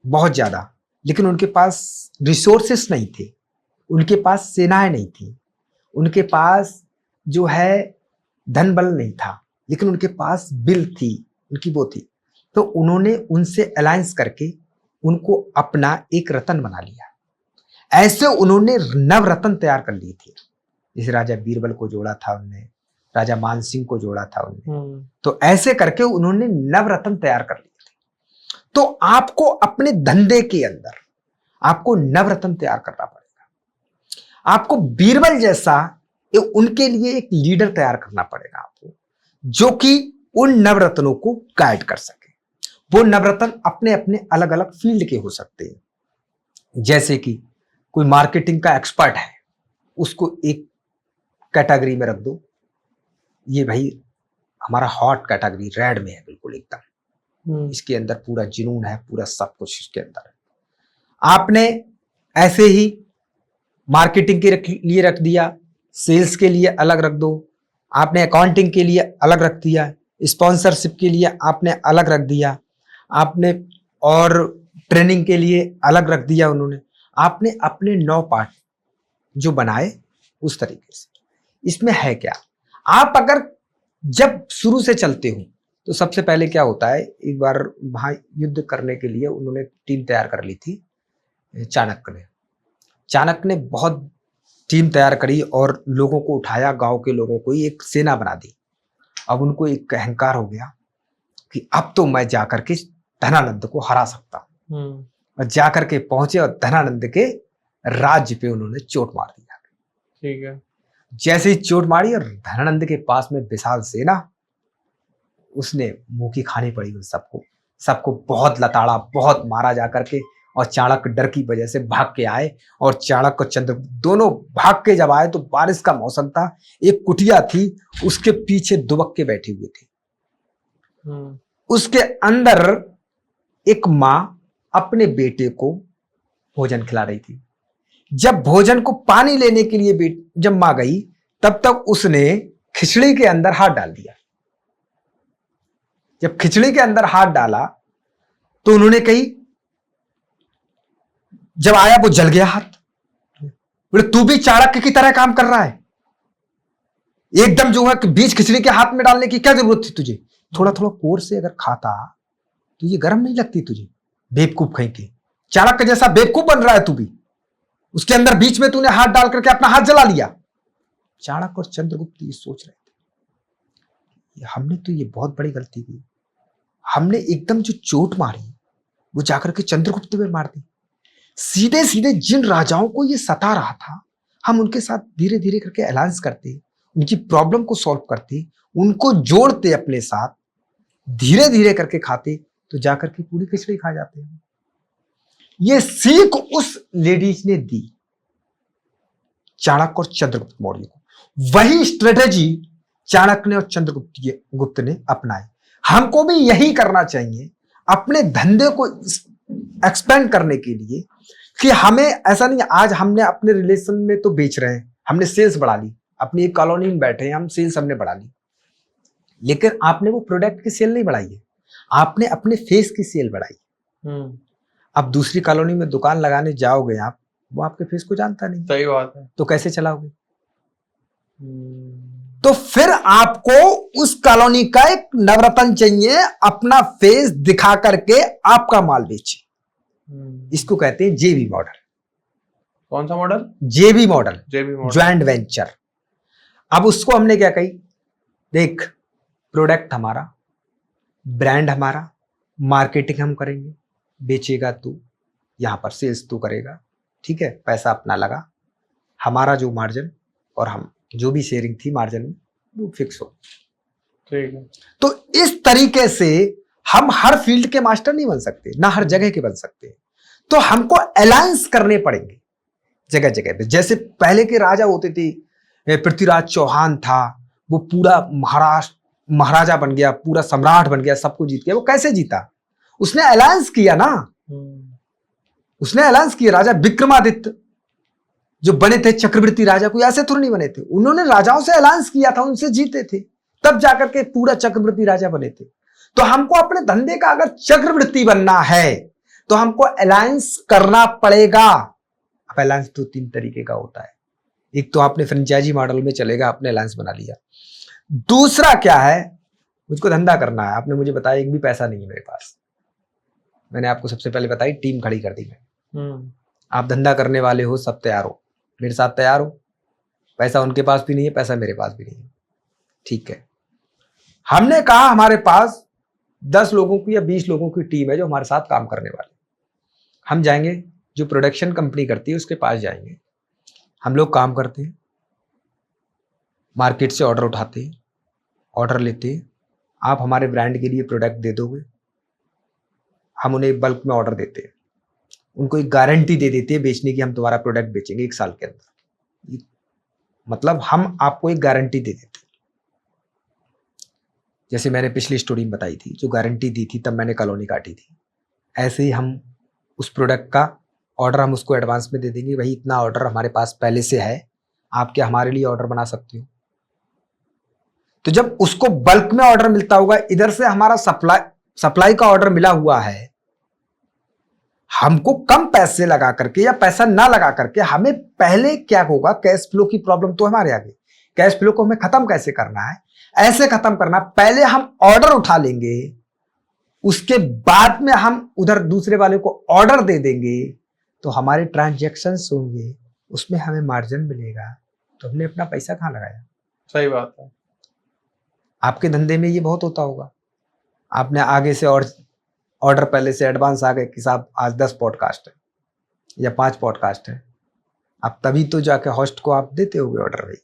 बहुत ज्यादा, लेकिन उनके पास रिसोर्सेस नहीं थे, उनके पास सेनाएं नहीं थी, उनके पास जो है धन बल नहीं था, लेकिन उनके पास बिल थी, उनकी वो थी। तो उन्होंने उनसे अलायंस करके उनको अपना एक रतन बना लिया। ऐसे उन्होंने नवरत्न तैयार कर लिए थे। जैसे राजा बीरबल को जोड़ा था उनने, राजा मान सिंह को जोड़ा था उनने, तो ऐसे करके उन्होंने नवरत्न तैयार कर लिए थे। तो आपको अपने धंधे के अंदर आपको नवरत्न तैयार करना पड़ेगा। आपको बीरबल जैसा उनके लिए एक लीडर तैयार करना पड़ेगा आपको, जो कि उन नवरत्नों को गाइड कर सके। वो नवरत्न अपने अपने अलग अलग फील्ड के हो सकते हैं। जैसे कि कोई मार्केटिंग का एक्सपर्ट है, उसको एक कैटेगरी में रख दो, ये भाई हमारा हॉट कैटेगरी, रेड में है बिल्कुल एकदम, इसके अंदर पूरा जुनून है, पूरा सब कुछ इसके अंदर है। आपने ऐसे ही मार्केटिंग के लिए रख दिया, सेल्स के लिए अलग रख दो, आपने अकाउंटिंग के लिए अलग रख दिया, स्पॉन्सरशिप के लिए आपने अलग रख दिया, आपने और ट्रेनिंग के लिए अलग रख दिया। उन्होंने आपने अपने 9 पार्ट जो बनाए उस तरीके से। इसमें है क्या, आप अगर जब शुरू से चलते हो तो सबसे पहले क्या होता है, एक बार वहां युद्ध करने के लिए उन्होंने टीम तैयार कर ली थी चाणक्य ने बहुत टीम तैयार करी और लोगों को उठाया, गांव के लोगों को एक सेना बना दी। अब उनको एक अहंकार हो गया कि अब तो मैं जाकर के धनानंद को हरा सकता हूं। और जाकर के पहुंचे और धनानंद के राज्य पे उन्होंने चोट मार दिया। ठीक है। जैसे ही चोट मारी और धनानंद के पास में विशाल सेना, उसने मुंह की खानी पड़ी उन सबको बहुत लताड़ा, बहुत मारा जाकर के। और चाणक्य डर की वजह से भाग के आए, और चाणक्य और चंद्रगुप्त दोनों भाग के जब आए तो बारिश का मौसम था, एक कुटिया थी, उसके पीछे दुबक के बैठे हुए थे। उसके अंदर एक माँ अपने बेटे को भोजन खिला रही थी। जब भोजन को पानी लेने के लिए जब माँ गई, तब तक उसने खिचड़ी के अंदर हाथ डाल दिया। जब खिचड़ी के अंदर हाथ डाला तो उन्होंने कही, जब आया वो जल गया हाथ। बोले तू भी चाणक्य की तरह काम कर रहा है, एकदम जो है कि बीज खिचड़ी के हाथ में डालने की क्या जरूरत थी तुझे? थोड़ा थोड़ा कोर से अगर खाता तो ये गर्म नहीं लगती तुझे? बेवकूफ कहीं के, चाणक्य जैसा बेवकूफ बन रहा है तू भी, उसके अंदर बीच में तूने हाथ डाल करके अपना हाथ जला लिया। चाणक्य और चंद्रगुप्त ये सोच रहे थे, हमने तो ये बहुत बड़ी गलती की, हमने एकदम जो चोट मारी वो जाकर के चंद्रगुप्त में मार दी। सीधे सीधे जिन राजाओं को ये सता रहा था, हम उनके साथ धीरे धीरे करके अलायंस करते, उनकी प्रॉब्लम को सॉल्व करते, उनको जोड़ते अपने साथ, धीरे धीरे करके खाते, तो जाकर के पूरी खिचड़ी खा जाते हैं। ये सीख उस लेडीज ने दी चाणक्य और चंद्रगुप्त मौर्य को। वही स्ट्रेटेजी चाणक्य ने और चंद्रगुप्त ने अपनाई। हमको भी यही करना चाहिए अपने धंधे को एक्सपेंड करने के लिए, कि हमें ऐसा नहीं, आज हमने अपने रिलेशन में तो बेच रहे हैं, हमने सेल्स बढ़ा ली, अपनी एक कॉलोनी में बैठे हैं, हम सेल्स हमने बढ़ा ली, लेकिन आपने वो प्रोडक्ट की सेल नहीं बढ़ाई है, आपने अपने फेस की सेल बढ़ाई, अब दूसरी कॉलोनी में दुकान लगाने जाओगे आप, वो आपके फेस को जानता नहीं, सही बात है। तो कैसे चलाओगे? तो फिर आपको उस कॉलोनी का एक नवरत्न चाहिए, अपना फेस दिखा करके आपका माल बेचे। इसको कहते हैं जेबी मॉडल। कौन सा मॉडल? जेबी मॉडल, JB ज्वाइंट वेंचर। अब उसको हमने क्या कही, देख प्रोडक्ट हमारा, ब्रांड हमारा, मार्केटिंग हम करेंगे, बेचेगा तू, यहां पर सेल्स तू करेगा, ठीक है, पैसा अपना लगा, हमारा जो मार्जिन और हम जो भी शेयरिंग थी मार्जिन में वो फिक्स हो। ठीक है। तो इस तरीके से हम हर फील्ड के मास्टर नहीं बन सकते, ना हर जगह के बन सकते, तो हमको अलायंस करने पड़ेंगे जगह जगह पे। जैसे पहले के राजा होते थे, पृथ्वीराज चौहान था, वो पूरा महाराजा बन गया, पूरा सम्राट बन गया, सबको जीत गया। वो कैसे जीता? उसने अलायंस किया ना, उसने अलायंस किया। राजा विक्रमादित्य जो बने थे चक्रवर्ती राजा, कोई ऐसे थोड़ी नहीं बने थे, उन्होंने राजाओं से अलायंस किया था, उनसे जीते थे, तब जाकर के पूरा चक्रवर्ती राजा बने थे। तो हमको अपने धंधे का अगर चक्रवर्ती बनना है तो हमको अलायंस करना पड़ेगा। अब अलायंस तो 3 तरीके का होता है। एक तो आपने फ्रेंचाइजी मॉडल में चलेगा, आपने अलायंस बना लिया। दूसरा क्या है, मुझको धंधा करना है, आपने मुझे बताया एक भी पैसा नहीं है मेरे पास, मैंने आपको सबसे पहले बताई, टीम खड़ी कर दी मैं, आप धंधा करने वाले हो, सब तैयार हो, मेरे साथ तैयार हो, पैसा उनके पास भी नहीं है, पैसा मेरे पास भी नहीं है, ठीक है। हमने कहा हमारे पास 10 लोगों की या 20 लोगों की टीम है जो हमारे साथ काम करने वाले। हम जाएंगे, जो प्रोडक्शन कंपनी करती है उसके पास जाएंगे, हम लोग काम करते हैं, मार्केट से ऑर्डर उठाते हैं, ऑर्डर लेते हैं, आप हमारे ब्रांड के लिए प्रोडक्ट दे दोगे, हम उन्हें बल्क में ऑर्डर देते हैं, उनको एक गारंटी दे देते हैं बेचने की, हम तुम्हारा प्रोडक्ट बेचेंगे 1 साल के अंदर, मतलब हम आपको एक गारंटी दे देते हैं। जैसे मैंने पिछली स्टोरी में बताई थी, जो गारंटी दी थी तब मैंने कॉलोनी काटी थी, ऐसे ही हम उस प्रोडक्ट का ऑर्डर हम उसको एडवांस में दे देंगे, वही इतना ऑर्डर हमारे पास पहले से है, आप क्या हमारे लिए ऑर्डर बना सकते हो। तो जब उसको बल्क में ऑर्डर मिलता होगा, इधर से हमारा सप्लाई का ऑर्डर मिला हुआ है, हमको कम पैसे लगा करके या पैसा ना लगा करके हमें पहले क्या होगा, कैश फ्लो की प्रॉब्लम तो हमारे आगे, कैश फ्लो को हमें खत्म कैसे करना है, ऐसे खत्म करना, पहले हम ऑर्डर उठा लेंगे, उसके बाद में हम उधर दूसरे वाले को ऑर्डर दे देंगे, तो हमारे ट्रांजैक्शंस होंगे, उसमें हमें मार्जिन मिलेगा, तो हमने अपना पैसा कहां लगाया। सही बात है। आपके धंधे में ये बहुत होता होगा, आपने आगे से और ऑर्डर पहले से एडवांस आ गए कि साहब आज 10 पॉडकास्ट है या 5 पॉडकास्ट है, अब तभी तो जाके होस्ट को आप देते होगे ऑर्डर भाई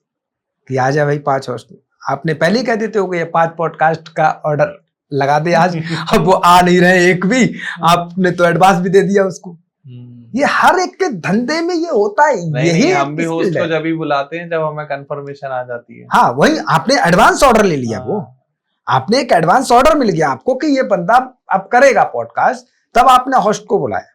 कि आ जा भाई 5 होस्ट, आपने पहले ही कह देते होगे ये 5 पॉडकास्ट का ऑर्डर लगा दे आज, अब वो आ नहीं रहे एक भी, आपने तो एडवांस भी दे दिया उसको। ये हर एक के धंधे में ये होता है। यही हम भी होस्ट को जब भी बुलाते हैं जब हमें कंफर्मेशन आ जाती है। हाँ, वही आपने एडवांस ऑर्डर ले लिया, वो आपने एक एडवांस ऑर्डर मिल गया आपको कि ये बंदा अब करेगा पॉडकास्ट, तब आपने होस्ट को बुलाया।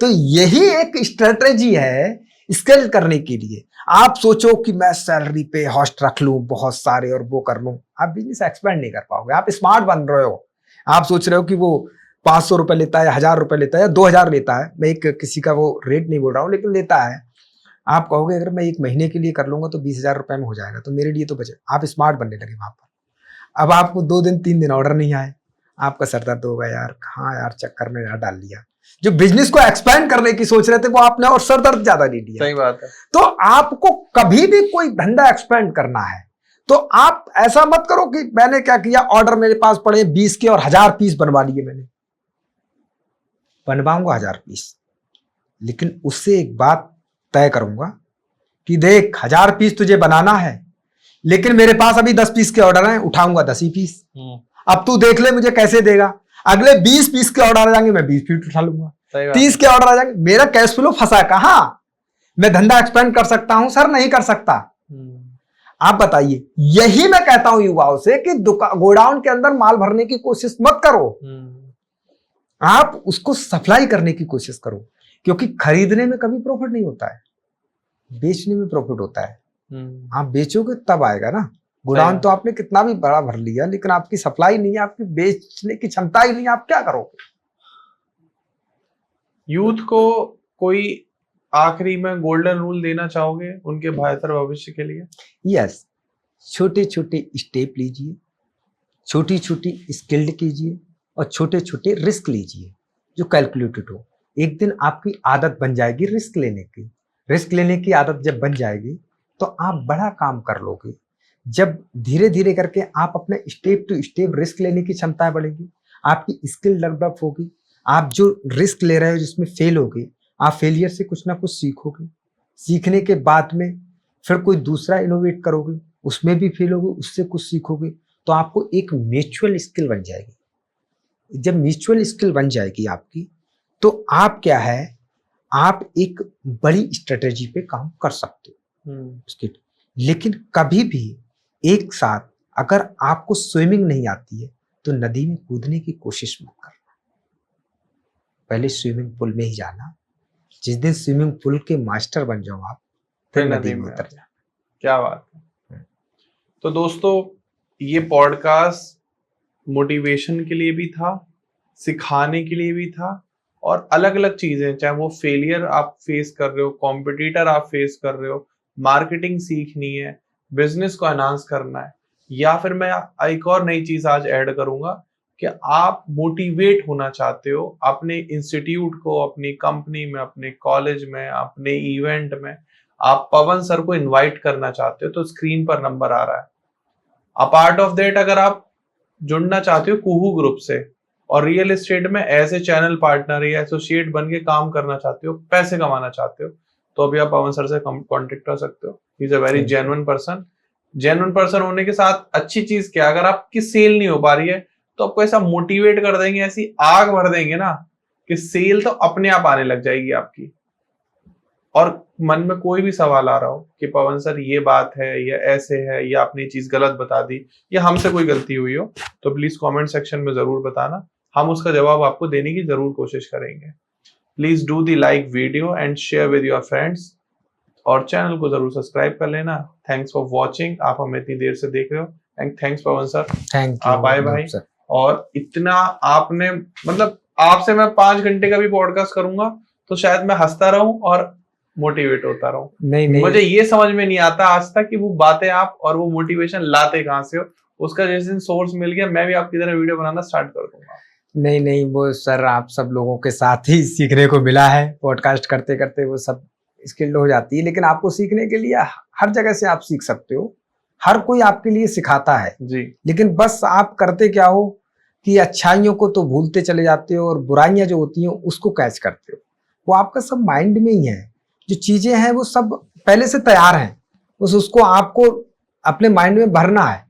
तो यही एक स्ट्रेटेजी है स्केल करने के लिए। आप सोचो कि मैं सैलरी पे होस्ट रख लूं बहुत सारे और वो कर लूं, आप बिजनेस एक्सपेंड नहीं कर पाओगे। आप स्मार्ट बन रहे हो, आप सोच रहे हो कि वो 500 रुपए लेता है, 1000 रुपए लेता है, 2000 लेता है, मैं एक किसी का वो रेट नहीं बोल रहा हूं, लेकिन लेता है। आप कहोगे अगर मैं 1 महीने के लिए कर लूंगा तो 20,000 रुपए में हो जाएगा, तो मेरे लिए तो बचे। आप स्मार्ट बनने लगे वहां पर। अब आपको 2 दिन 3 दिन ऑर्डर नहीं आए, आपका सर दर्द होगा, यार हाँ यार चक्कर में डाल लिया। जो बिजनेस को एक्सपेंड करने की सोच रहे थे वो आपने और सर दर्द ज्यादा ले लिया। सही बात है। तो आपको कभी भी कोई धंधा एक्सपेंड करना है तो आप ऐसा मत करो कि मैंने क्या किया, ऑर्डर मेरे पास पड़े 20 के और 1000 पीस बनवा लिए। मैंने बनवाऊंगा 1000 पीस, लेकिन उससे एक बात तय करूंगा कि देख 1000 पीस तुझे बनाना है, लेकिन मेरे पास अभी 10 पीस के ऑर्डर हैं, उठाऊंगा 10 ही पीस। अब तू देख ले मुझे कैसे देगा। अगले 20 पीस के ऑर्डर आ जाएंगे, मैं 20 पीस उठा लूंगा। 30 के ऑर्डर आ जाएंगे, मेरा कैश फ्लो फंसा कहां। मैं धंधा एक्सपेंड कर सकता हूं सर? नहीं कर सकता। आप बताइए। यही मैं कहता हूं युवाओं से कि गोडाउन के अंदर माल भरने की कोशिश मत करो, आप उसको सप्लाई करने की कोशिश करो, क्योंकि खरीदने में कभी प्रॉफिट नहीं होता है, बेचने में प्रॉफिट होता है। आप बेचोगे तब आएगा ना। गोडाउन तो आपने कितना भी बड़ा भर लिया, लेकिन आपकी सप्लाई नहीं है, आपकी बेचने की क्षमता ही नहीं है, आप क्या करोगे? यूथ को कोई आखिरी में गोल्डन रूल देना चाहोगे उनके बेहतर भविष्य के लिए? यस, छोटे छोटे स्टेप लीजिए, छोटी छोटी स्किल्ड कीजिए और छोटे छोटे रिस्क लीजिए जो कैलकुलेटेड हो। एक दिन आपकी आदत बन जाएगी रिस्क लेने की। रिस्क लेने की आदत जब बन जाएगी तो आप बड़ा काम कर लोगे। जब धीरे धीरे करके आप अपने स्टेप टू स्टेप रिस्क लेने की क्षमता बढ़ेगी, आपकी स्किल डेवलप होगी। आप जो रिस्क ले रहे हो जिसमें फेल होगे, आप फेलियर से कुछ ना कुछ सीखोगे। सीखने के बाद में फिर कोई दूसरा इनोवेट करोगे, उसमें भी फेल होगे, उससे कुछ सीखोगे, तो आपको एक म्यूचुअल स्किल बन जाएगी। जब म्यूचुअल स्किल बन जाएगी आपकी, तो आप क्या है, आप एक बड़ी स्ट्रेटेजी पे काम कर सकते हो उसके। लेकिन कभी भी एक साथ अगर आपको स्विमिंग नहीं आती है तो नदी में कूदने की कोशिश मत करना। पहले स्विमिंग पूल में ही जाना। जिस दिन स्विमिंग पूल के मास्टर बन जाओ आप, फिर नदी में उतर जाना। क्या बात है। तो दोस्तों, ये पॉडकास्ट मोटिवेशन के लिए भी था, सिखाने के लिए भी था, और अलग अलग चीजें, चाहे वो फेलियर आप फेस कर रहे हो, कॉम्पिटिटर आप फेस कर रहे हो, मार्केटिंग सीखनी है, बिजनेस को एनहांस करना है, या फिर मैं एक और नई चीज आज ऐड करूंगा कि आप मोटिवेट होना चाहते हो अपने इंस्टीट्यूट को, अपनी कंपनी में, अपने कॉलेज में, अपने इवेंट में, आप पवन सर को इनवाइट करना चाहते हो, तो स्क्रीन पर नंबर आ रहा है। अपार्ट ऑफ दैट, अगर आप जुड़ना चाहते हो कुहू ग्रुप से और रियल एस्टेट में ऐसे चैनल पार्टनर या एसोसिएट बन के काम करना चाहते हो, पैसे कमाना चाहते हो, तो अभी आप पवन सर से कांटेक्ट कर सकते हो। He is a very genuine person. Genuine person होने के साथ अच्छी चीज क्या, अगर आपकी सेल नहीं हो पा रही है तो आपको ऐसा मोटिवेट कर देंगे, ऐसी आग भर देंगे ना कि सेल तो अपने आप आने लग जाएगी आपकी। और मन में कोई भी सवाल आ रहा हो कि पवन सर ये बात है या ऐसे है या आपने चीज गलत बता दी या हमसे कोई गलती हुई हो, तो प्लीज कमेंट सेक्शन में जरूर बताना, हम उसका जवाब आपको देने की जरूर कोशिश करेंगे। Please do the like video and share with your friends, और चैनल को जरूर सब्सक्राइब कर लेना। थैंक्स फॉर वॉचिंग, आप हमें इतनी देर से देख रहे हो, and thanks Pawan sir, thank you आप आए भाई। और इतना आपने, मतलब आपसे मैं 5 घंटे का भी पॉडकास्ट करूंगा तो शायद मैं हंसता रहूं और मोटिवेट होता रहूं। नहीं, मुझे ये समझ में नहीं आता आज तक कि वो बातें आप और वो मोटिवेशन लाते कहां से हो। उसका जिस दिन सोर्स मिल गया, मैं भी आपकी तरह वीडियो बनाना स्टार्ट कर दूंगा। नहीं, वो सर आप सब लोगों के साथ ही सीखने को मिला है। पॉडकास्ट करते करते वो सब स्किल्ड हो जाती है, लेकिन आपको सीखने के लिए हर जगह से आप सीख सकते हो। हर कोई आपके लिए सिखाता है जी, लेकिन बस आप करते क्या हो कि अच्छाइयों को तो भूलते चले जाते हो और बुराइयां जो होती हैं उसको कैच करते हो। वो आपका सब माइंड में ही है। जो चीजें हैं वो सब पहले से तैयार हैं, बस उसको आपको अपने माइंड में भरना है।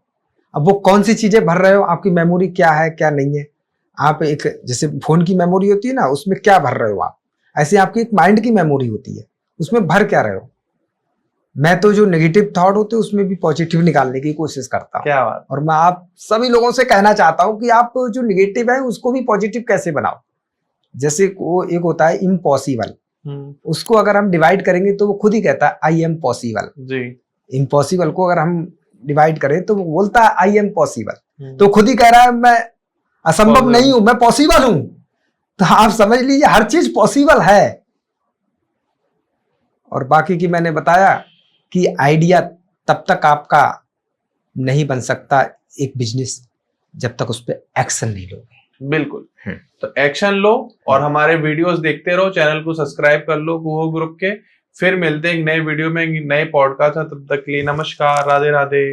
अब वो कौन सी चीजें भर रहे हो, आपकी मेमोरी क्या है क्या नहीं है। आप एक जैसे फोन की मेमोरी होती है ना, उसमें क्या भर रहे हो आप, ऐसे आपकी एक माइंड की मेमोरी होती है, उसमें भर क्या रहे हो। मैं तो जो नेगेटिव थॉट होते हैं उसमें भी पॉजिटिव निकालने की कोशिश करता हूँ। क्या बात। और मैं आप सभी लोगों से कहना चाहता हूँ कि आप जो नेगेटिव है उसको भी पॉजिटिव कैसे बनाओ। जैसे वो एक होता है इम्पॉसिबल, उसको अगर हम डिवाइड करेंगे तो वो खुद ही कहता है आई एम पॉसिबल जी। इम्पॉसिबल को अगर हम डिवाइड करें तो वो बोलता है आई एम पॉसिबल, तो खुद ही कह रहा है मैं असंभव नहीं हूं, मैं पॉसिबल हूं। तो आप समझ लीजिए हर चीज पॉसिबल है। और बाकी की मैंने बताया कि आइडिया तब तक आपका नहीं बन सकता एक बिजनेस जब तक उस पर एक्शन नहीं लोगे। बिल्कुल, तो एक्शन लो और हमारे वीडियोस देखते रहो, चैनल को सब्सक्राइब कर लो कुहू ग्रुप के। फिर मिलते हैं एक नए वीडियो में, नए पॉडकास्ट। तब तक के लिए नमस्कार, राधे राधे।